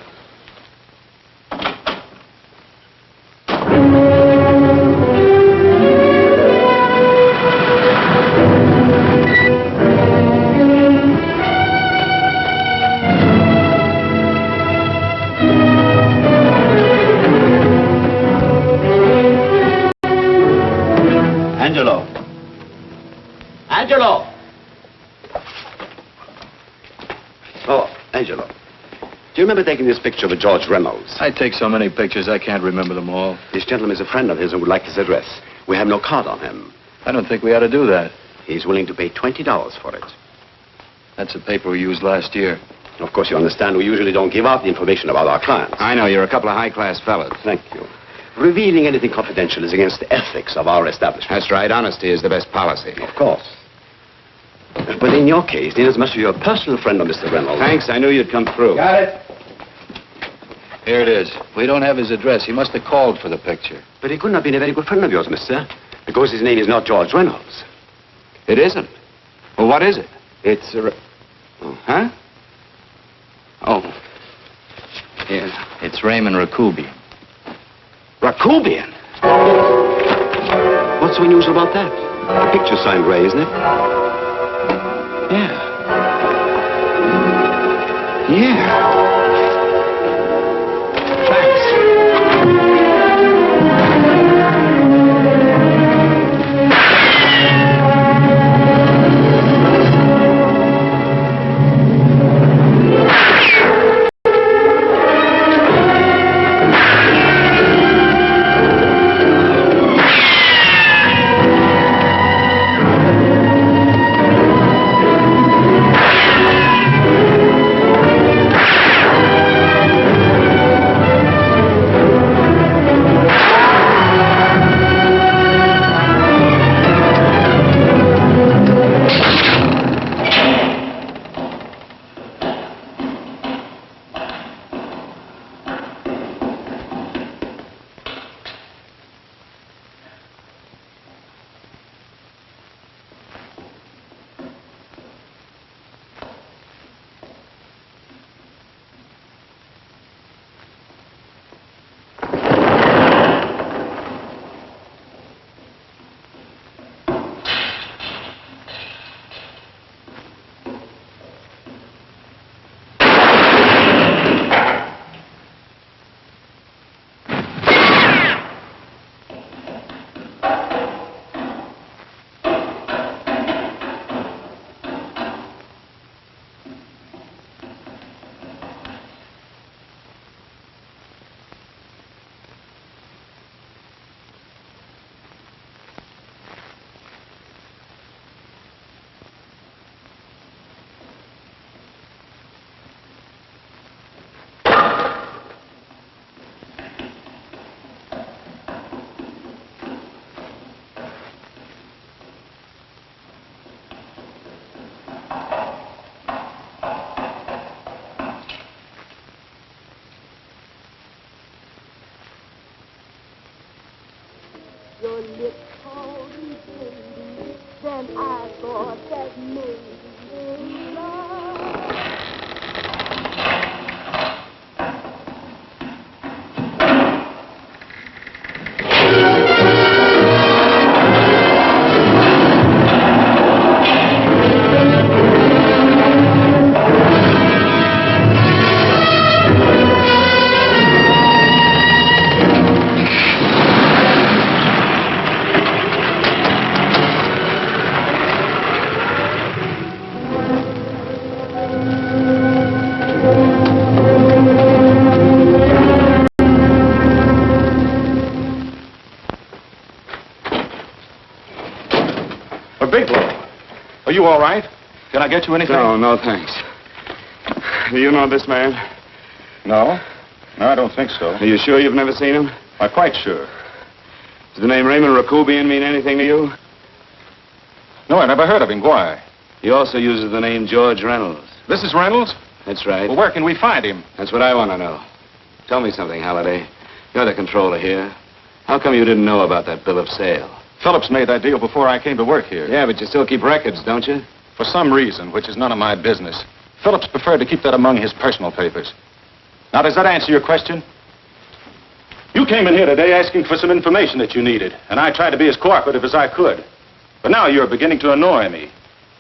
Angelo. Angelo! Angelo. Do you remember taking this picture of George Reynolds? I take so many pictures, I can't remember them all. This gentleman is a friend of his and would like his address. We have no card on him. I don't think we ought to do that. He's willing to pay $20 for it. That's the paper we used last year. Of course, you understand, we usually don't give out the information about our clients. I know, you're a couple of high-class fellas. Thank you. Revealing anything confidential is against the ethics of our establishment. That's right. Honesty is the best policy. Of course. But in your case, inasmuch as you're a personal friend of Mr. Reynolds... Thanks. I knew you'd come through. Got it. Here it is. We don't have his address. He must have called for the picture. But he couldn't have been a very good friend of yours, mister. Because his name is not George Reynolds. It isn't? Well, what is it? It's a... Oh, huh? Oh. Yeah. It's Raymond Rakubian. Rakubian? What's so unusual about that? The picture's signed Ray, isn't it? Yeah. Yeah. Your lips cold and tender, then I thought that maybe love. Are you all right? Can I get you anything? No, thanks. Do you know this man? No. No, I don't think so. Are you sure you've never seen him? I'm quite sure. Does the name Raymond Rakubian mean anything to you? No, I never heard of him. Why? He also uses the name George Reynolds. This is Reynolds? That's right. Well, where can we find him? That's what I want to know. Tell me something, Halliday. You're the controller here. How come you didn't know about that bill of sale? Phillips made that deal before I came to work here. Yeah, but you still keep records, don't you? For some reason, which is none of my business, Phillips preferred to keep that among his personal papers. Now, does that answer your question? You came in here today asking for some information that you needed, and I tried to be as cooperative as I could. But now you're beginning to annoy me.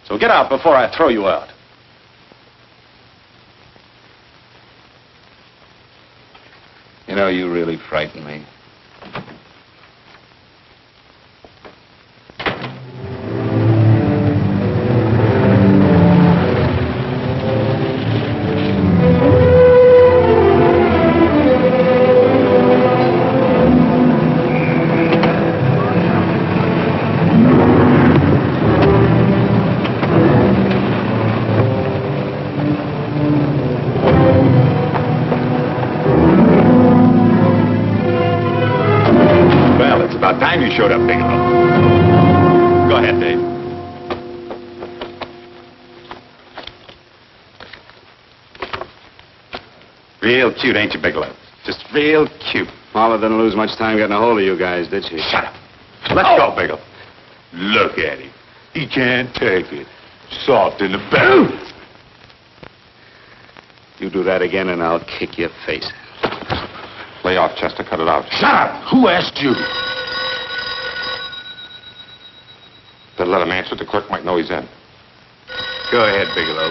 So get out before I throw you out. You know, you really frighten me. showed up, Bigelow. Go ahead, Dave. Real cute, ain't you, Bigelow? Just real cute. Marla didn't lose much time getting a hold of you guys, did she? Shut up. Let's go, Bigelow. Look at him. He can't take it. Soft in the belly. You do that again and I'll kick your face. Lay off, Chester. Cut it out. Shut up! Who asked you? Better let him answer. The clerk might know he's in. Go ahead, Bigelow.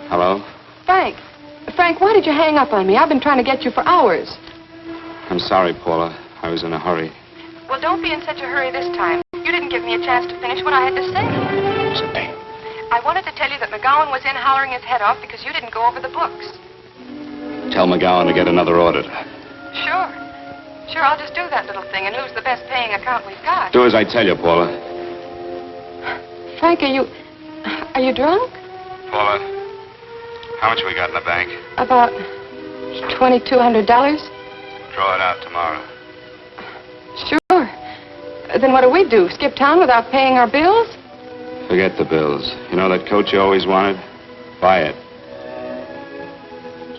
Hello? Frank. Frank, why did you hang up on me? I've been trying to get you for hours. I'm sorry, Paula. I was in a hurry. Well, don't be in such a hurry this time. You didn't give me a chance to finish what I had to say. Listen, Dave. I wanted to tell you that McGowan was in hollering his head off because you didn't go over the books. Tell McGowan to get another auditor. Sure. Sure, I'll just do that little thing and lose the best paying account we've got. Do as I tell you, Paula. Frank, are you drunk? Paula, how much we got in the bank? About $2,200. Draw it out tomorrow. Sure. Then what do? Skip town without paying our bills? Forget the bills. You know that coat you always wanted? Buy it.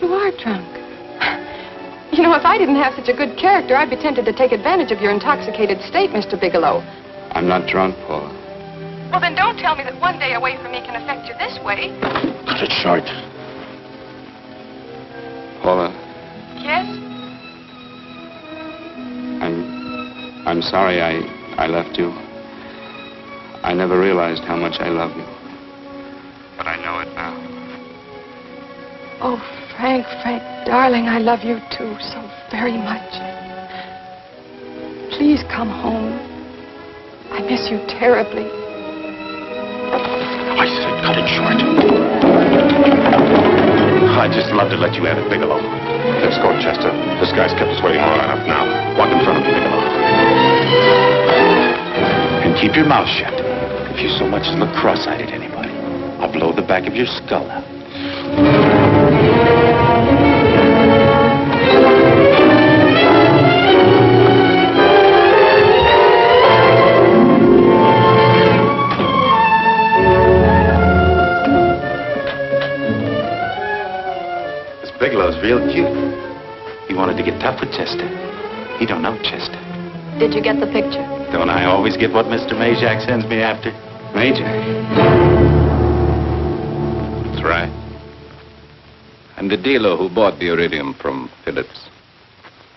You are drunk. You know, if I didn't have such a good character, I'd be tempted to take advantage of your intoxicated state, Mr. Bigelow. I'm not drunk, Paula. Well, then don't tell me that one day away from me can affect you this way. Cut it short. Paula, Yes? I'm sorry I left you. I never realized how much I love you. But I know it now. Oh, Frank, darling, I love you too so very much. Please come home. I miss you terribly. I said cut it short. I'd just love to let you have it, Bigelow. Let's go, Chester. This guy's kept us waiting long enough now. Walk in front of me, Bigelow. And keep your mouth shut. If you so much as look cross-eyed at anybody, I'll blow the back of your skull out. Bigelow's real cute. He wanted to get tough with Chester. He don't know Chester. Did you get the picture? Don't I always get what Mr. Majak sends me after? Majak? That's right. I'm the dealer who bought the iridium from Phillips.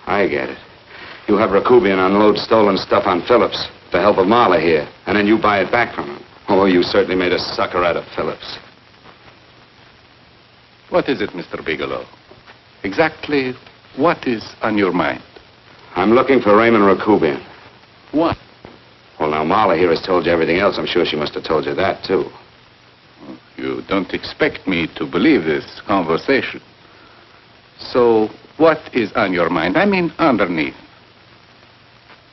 I get it. You have Rakubian unload stolen stuff on Phillips with the help of Marla here, and then you buy it back from him. Oh, you certainly made a sucker out of Phillips. What is it, Mr. Bigelow? Exactly what is on your mind? I'm looking for Raymond Rakubian. What? Well, now, Marla here has told you everything else. I'm sure she must have told you that, too. You don't expect me to believe this conversation. So, what is on your mind? I mean, underneath.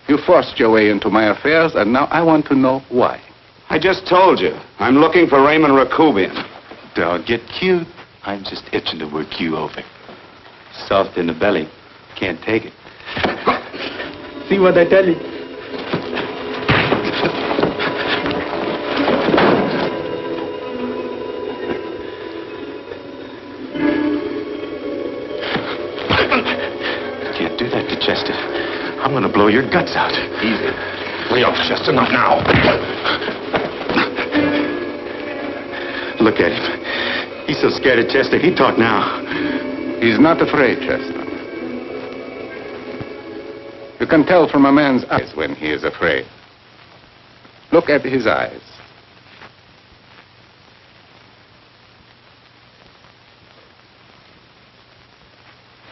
You forced your way into my affairs, and now I want to know why. I just told you. I'm looking for Raymond Rakubian. Don't get cute. I'm just itching to work you over. Soft in the belly. Can't take it. See what I tell you? Can't do that to Chester. I'm gonna blow your guts out. Easy. Lay off, Chester, not now. Look at him. He's so scared of Chester, he'd talk now. He's not afraid, Chester. You can tell from a man's eyes when he is afraid. Look at his eyes.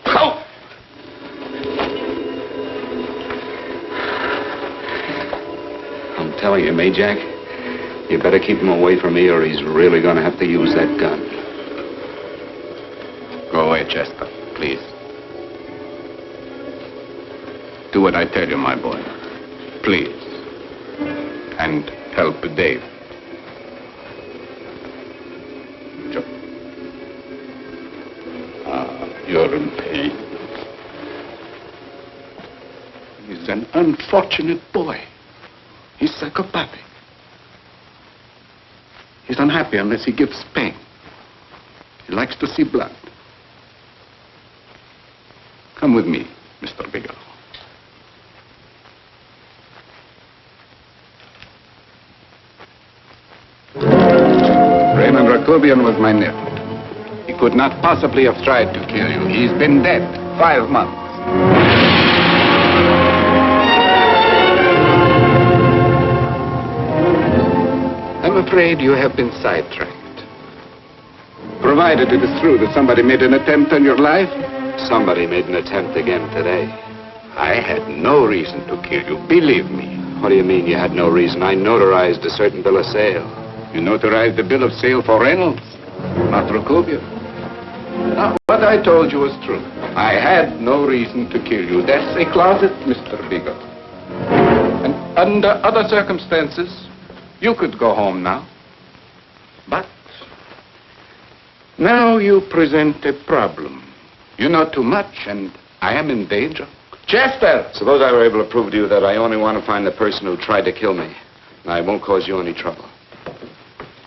Oh! I'm telling you, Majak, you better keep him away from me or he's really going to have to use that gun. Go away, Chester, please. Do what I tell you, my boy. Please. And help Dave. Joe. You're He's an unfortunate boy. He's psychopathic. He's unhappy unless he gives pain. He likes to see blood. Come with me, Mr. Bigelow. Raymond Rakubian was my nephew. He could not possibly have tried to kill you. He's been dead 5 months. I'm afraid you have been sidetracked. Provided it is true that somebody made an attempt on your life. Somebody made an attempt again today. I had no reason to kill you, believe me. What do you mean you had no reason? I notarized a certain bill of sale. You notarized the bill of sale for Reynolds, not Rakubian. Now, what I told you was true. I had no reason to kill you. That's a closet, Mr. Bigelow. And under other circumstances, you could go home now. But now you present a problem. You know too much, and I am in danger. Chester! Suppose I were able to prove to you that I only want to find the person who tried to kill me. And I won't cause you any trouble.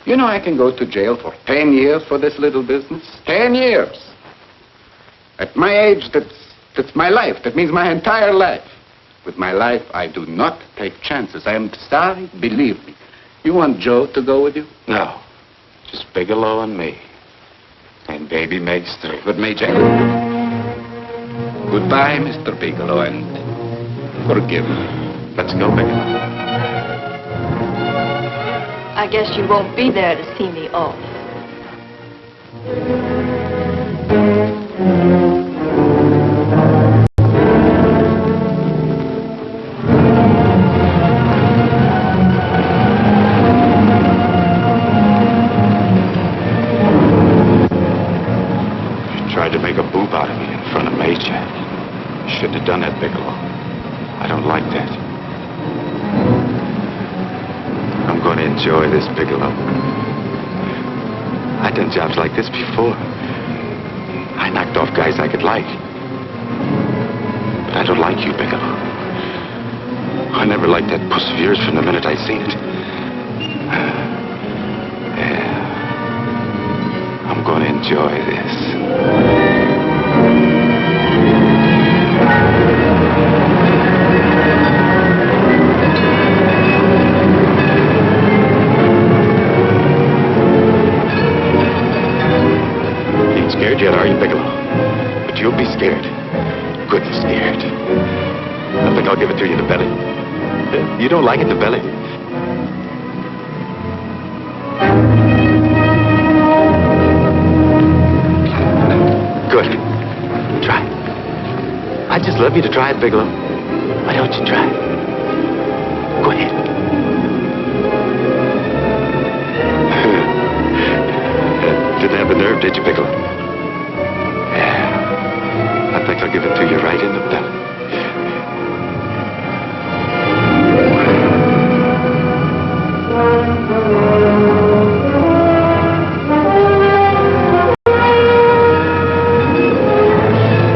You know I can go to jail for 10 years for this little business. 10 years. At my age, that's my life. That means my entire life. With my life, I do not take chances. I am sorry, believe me. You want Joe to go with you? No. Just Bigelow and me. And baby Meg's too. But Major... Goodbye, Mr. Bigelow, and forgive me. Let's go, Bigelow. I guess you won't be there to see me off. You tried to make a boob out of me in front of Major. You shouldn't have done that, Bigelow. I don't like that. I'm going to enjoy this, Bigelow. I've done jobs like this before. I knocked off guys I could like. But I don't like you, Bigelow. I never liked that puss of yours from the minute I seen it. Yeah. I'm going to enjoy this. Scared yet, are you, Bigelow? But you'll be scared. Good and scared. I think I'll give it to you in the belly. You don't like it in the belly? Good. Try. I'd just love you to try it, Bigelow. Why don't you try it? Go ahead. Didn't have the nerve, did you, Bigelow? I think I'll give it to you right in the belly.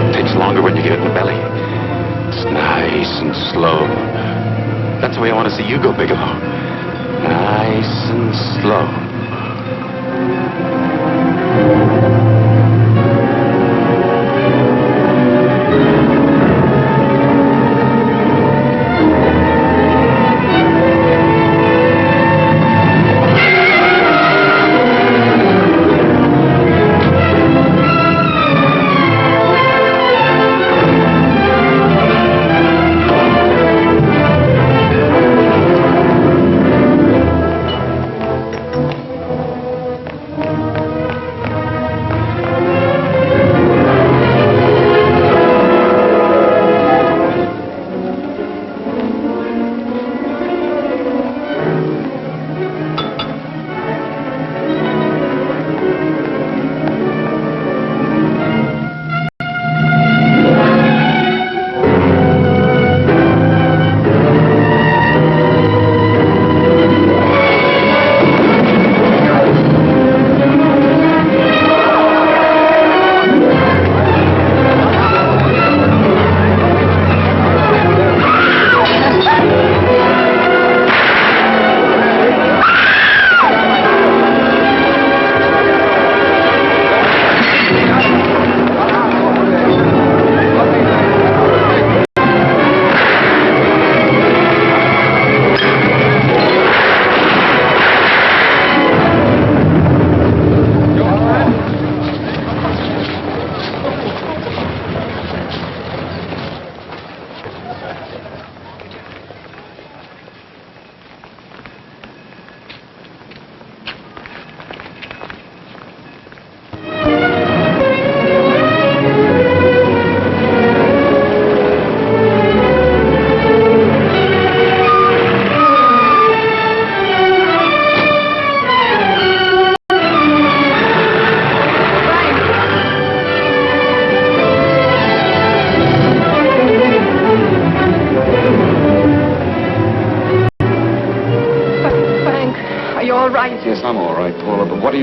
It takes longer when you get it in the belly. It's nice and slow. That's the way I want to see you go, Bigelow. Nice and slow.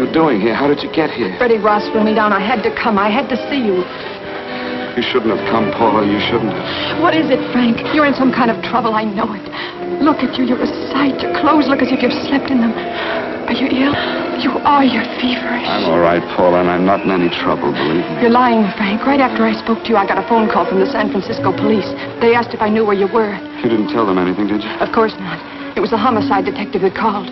you doing here? How did you get here? Freddie Ross flew me down. I had to come. I had to see you. You shouldn't have come, Paula. You shouldn't have. What is it, Frank? You're in some kind of trouble. I know it. Look at you. You're a sight. Your clothes look as if you've slept in them. Are you ill? You are. You're feverish. I'm all right, Paula, and I'm not in any trouble, believe me. You're lying, Frank. Right after I spoke to you, I got a phone call from the San Francisco police. They asked if I knew where you were. You didn't tell them anything, did you? Of course not. It was the homicide detective that called.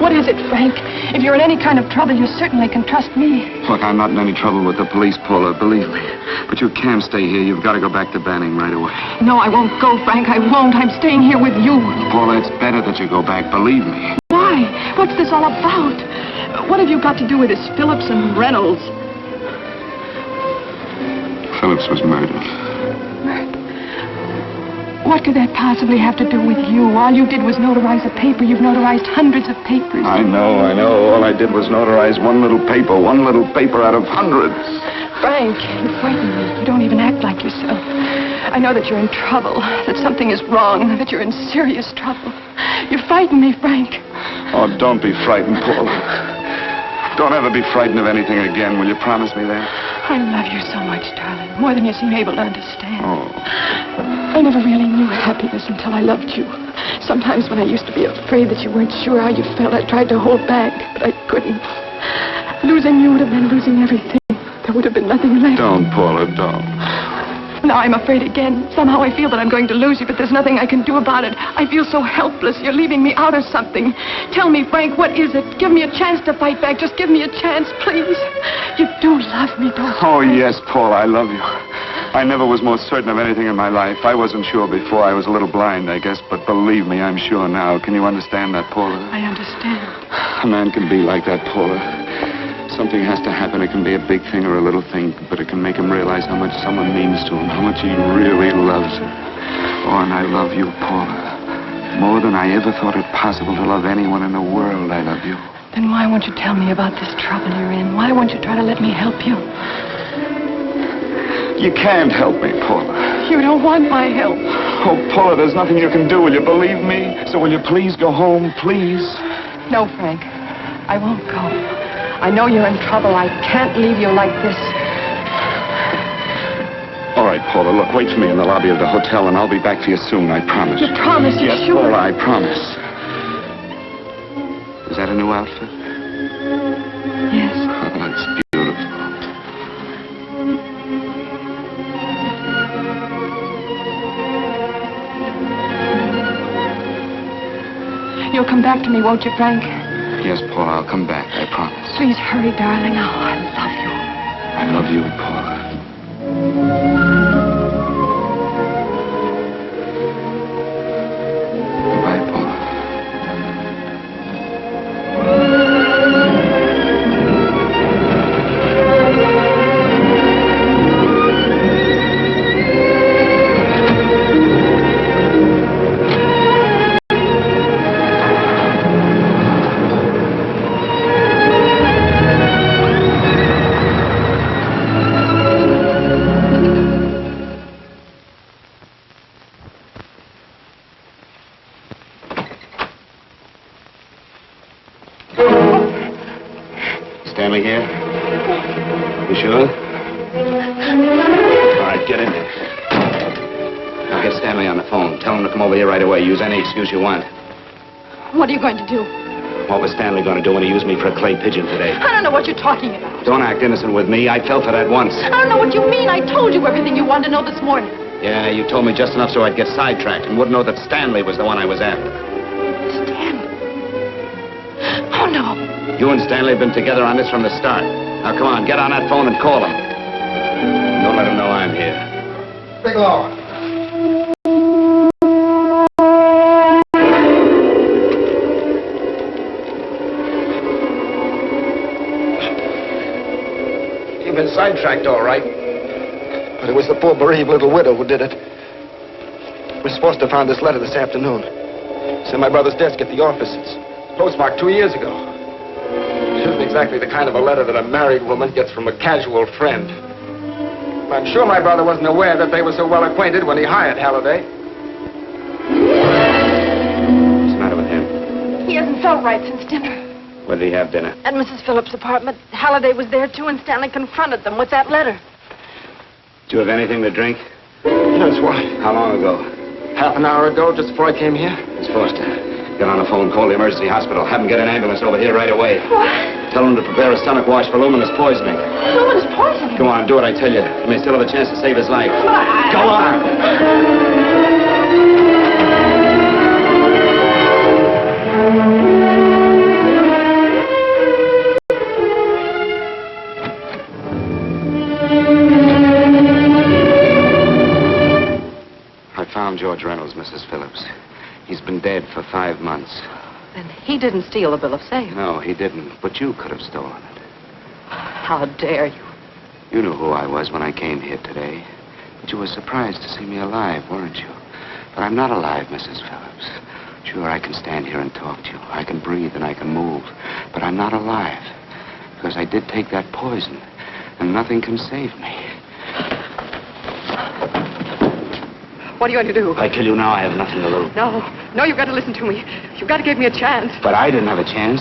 What is it, Frank? If you're in any kind of trouble, you certainly can trust me. Look, I'm not in any trouble with the police, Paula, believe me. But you can't stay here. You've got to go back to Banning right away. No, I won't go, Frank. I won't. I'm staying here with you. Paula, it's better that you go back, believe me. Why? What's this all about? What have you got to do with this Phillips and Reynolds? Phillips was murdered. What could that possibly have to do with you? All you did was notarize a paper. You've notarized hundreds of papers. I know. All I did was notarize one little paper out of hundreds. Frank, you frighten me. You don't even act like yourself. I know that you're in trouble, that something is wrong, that you're in serious trouble. You frighten me, Frank. Oh, don't be frightened, Paula. Don't ever be frightened of anything again. Will you promise me that? I love you so much, darling. More than you seem able to understand. Oh. I never really knew happiness until I loved you. Sometimes when I used to be afraid that you weren't sure how you felt, I tried to hold back, but I couldn't. Losing you would have been losing everything. There would have been nothing left. Don't, Paula, don't. Now I'm afraid again. Somehow I feel that I'm going to lose you, but there's nothing I can do about it. I feel so helpless. You're leaving me out of something. Tell me, Frank, what is it? Give me a chance to fight back. Just give me a chance, please. You do love me, don't you? Oh, yes, Paula, I love you. I never was more certain of anything in my life. I wasn't sure before. I was a little blind, I guess, but believe me, I'm sure now. Can you understand that, Paula? I understand. A man can be like that, Paula. Something has to happen. It can be a big thing or a little thing, but it can make him realize how much someone means to him, how much he really loves her. Oh, and I love you, Paula. More than I ever thought it possible to love anyone in the world, I love you. Then why won't you tell me about this trouble you're in? Why won't you try to let me help you? You can't help me, Paula. You don't want my help. Oh, Paula, there's nothing you can do. Will you believe me? So will you please go home, please? No, Frank. I won't go. I know you're in trouble. I can't leave you like this. All right, Paula, look, wait for me in the lobby of the hotel, and I'll be back for you soon, I promise. You promise? You're yes, sure? Paula, I promise. Is that a new outfit? Yes. Oh, it's beautiful. You'll come back to me, won't you, Frank? Yes, Paula, I'll come back, I promise. Please hurry, darling. Oh, I love you. I love you, Paula. Goodbye, Paula. Stanley here? You sure? All right, get in there. Now get Stanley on the phone. Tell him to come over here right away. Use any excuse you want. What are you going to do? What was Stanley going to do when he used me for a clay pigeon today? I don't know what you're talking about. Don't act innocent with me. I fell for that once. I don't know what you mean. I told you everything you wanted to know this morning. Yeah, you told me just enough so I'd get sidetracked and wouldn't know that Stanley was the one I was after. Stanley? Oh, no. You and Stanley have been together on this from the start. Now, come on, get on that phone and call him. Don't let him know I'm here. Bigelow. You've been sidetracked, all right. But it was the poor bereaved little widow who did it. We're supposed to have found this letter this afternoon. It's in my brother's desk at the office. It's postmarked 2 years ago. It isn't exactly the kind of a letter that a married woman gets from a casual friend. I'm sure my brother wasn't aware that they were so well acquainted when he hired Halliday. What's the matter with him? He hasn't felt right since dinner. Where did he have dinner? At Mrs. Phillips' apartment. Halliday was there, too, and Stanley confronted them with that letter. Do you have anything to drink? Yes, why? How long ago? Half an hour ago, just before I came here. Miss Foster, get on the phone, call the emergency hospital. Have them get an ambulance over here right away. What? Tell them to prepare a stomach wash for luminous poisoning. Luminous poisoning? Go on, do what I tell you. You may still have a chance to save his life. Go on! I found George Reynolds, Mrs. Phillips. He's been dead for 5 months. Then he didn't steal the bill of sale. No, he didn't. But you could have stolen it. How dare you? You knew who I was when I came here today. But you were surprised to see me alive, weren't you? But I'm not alive, Mrs. Phillips. Sure, I can stand here and talk to you. I can breathe and I can move. But I'm not alive. Because I did take that poison. And nothing can save me. What are you going to do? If I kill you now, I have nothing to lose. No, you've got to listen to me. You've got to give me a chance. But I didn't have a chance.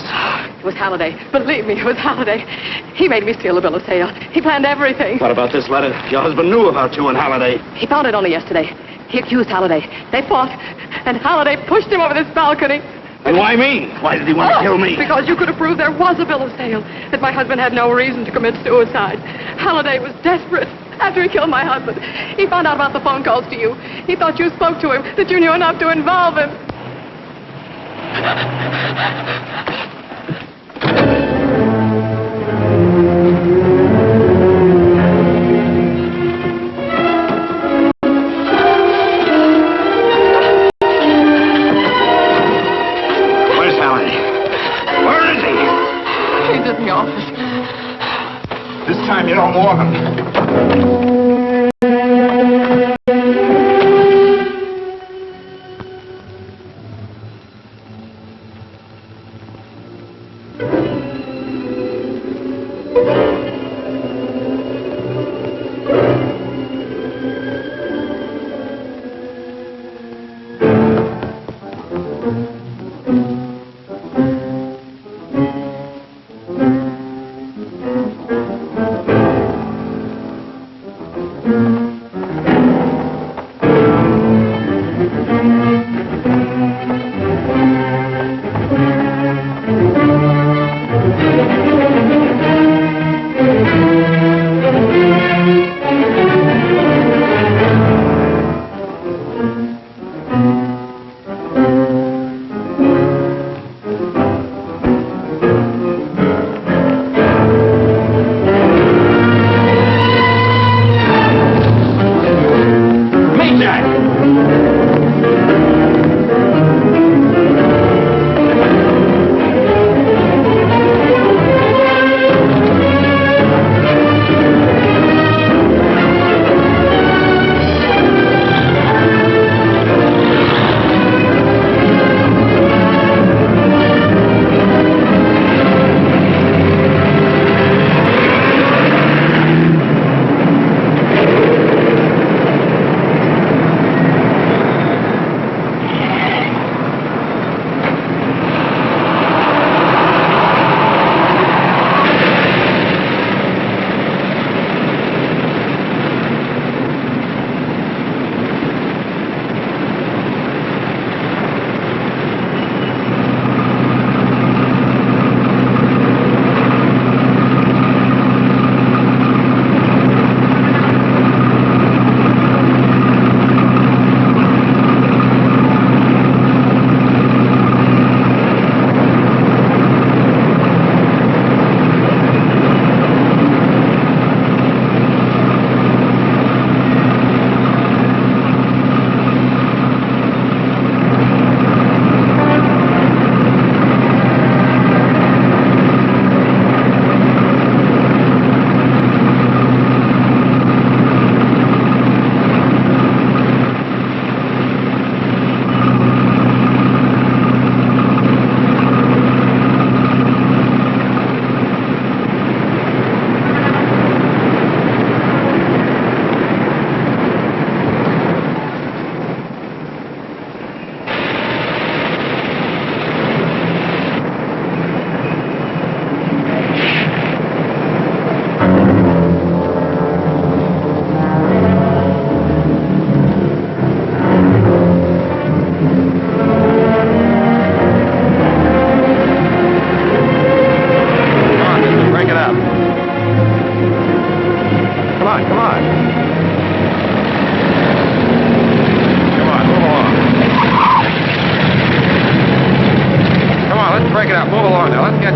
It was Halliday. Believe me, it was Halliday. He made me steal the bill of sale. He planned everything. What about this letter? Your husband knew about you and Halliday. He found it only yesterday. He accused Halliday. They fought, and Halliday pushed him over this balcony. And why me? Why did he want to kill me? Because you could have proved there was a bill of sale, that my husband had no reason to commit suicide. Halliday was desperate. After he killed my husband, he found out about the phone calls to you. He thought you spoke to him, that you knew enough to involve him. Where's Halliday? Where is he? He's in the office. This time you don't want him.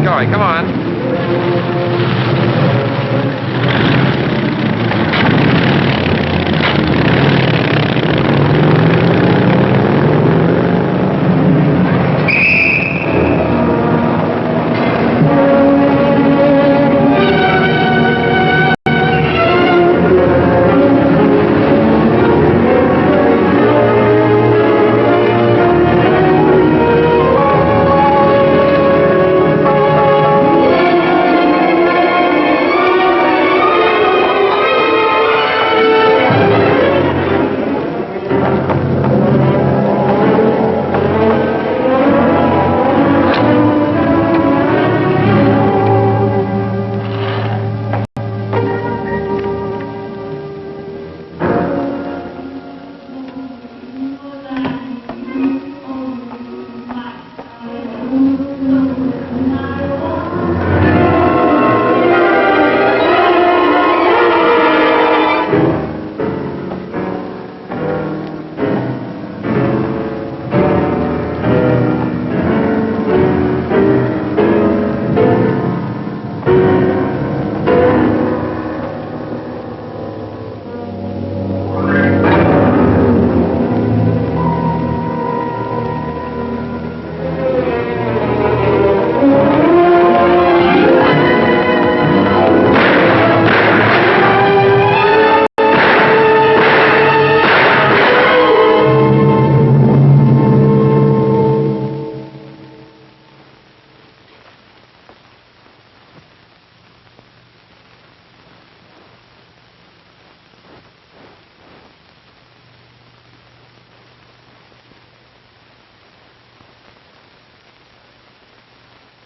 going. Come on.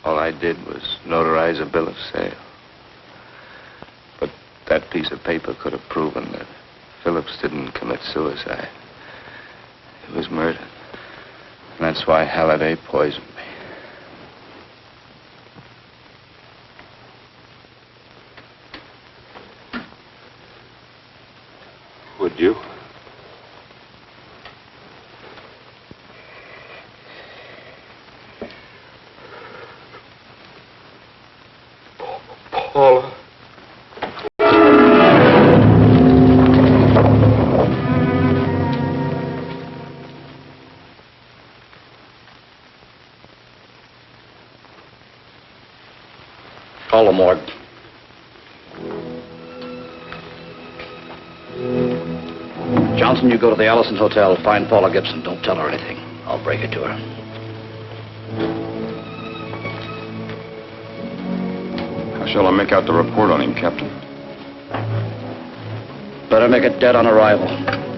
All I did was notarize a bill of sale. But that piece of paper could have proven that Phillips didn't commit suicide. He was murdered. And that's why Halliday poisoned me. Would you? Paula. Call the morgue. Johnson, you go to the Allison Hotel, find Paula Gibson. Don't tell her anything. I'll break it to her. How shall I make out the report on him, Captain? Better make it dead on arrival.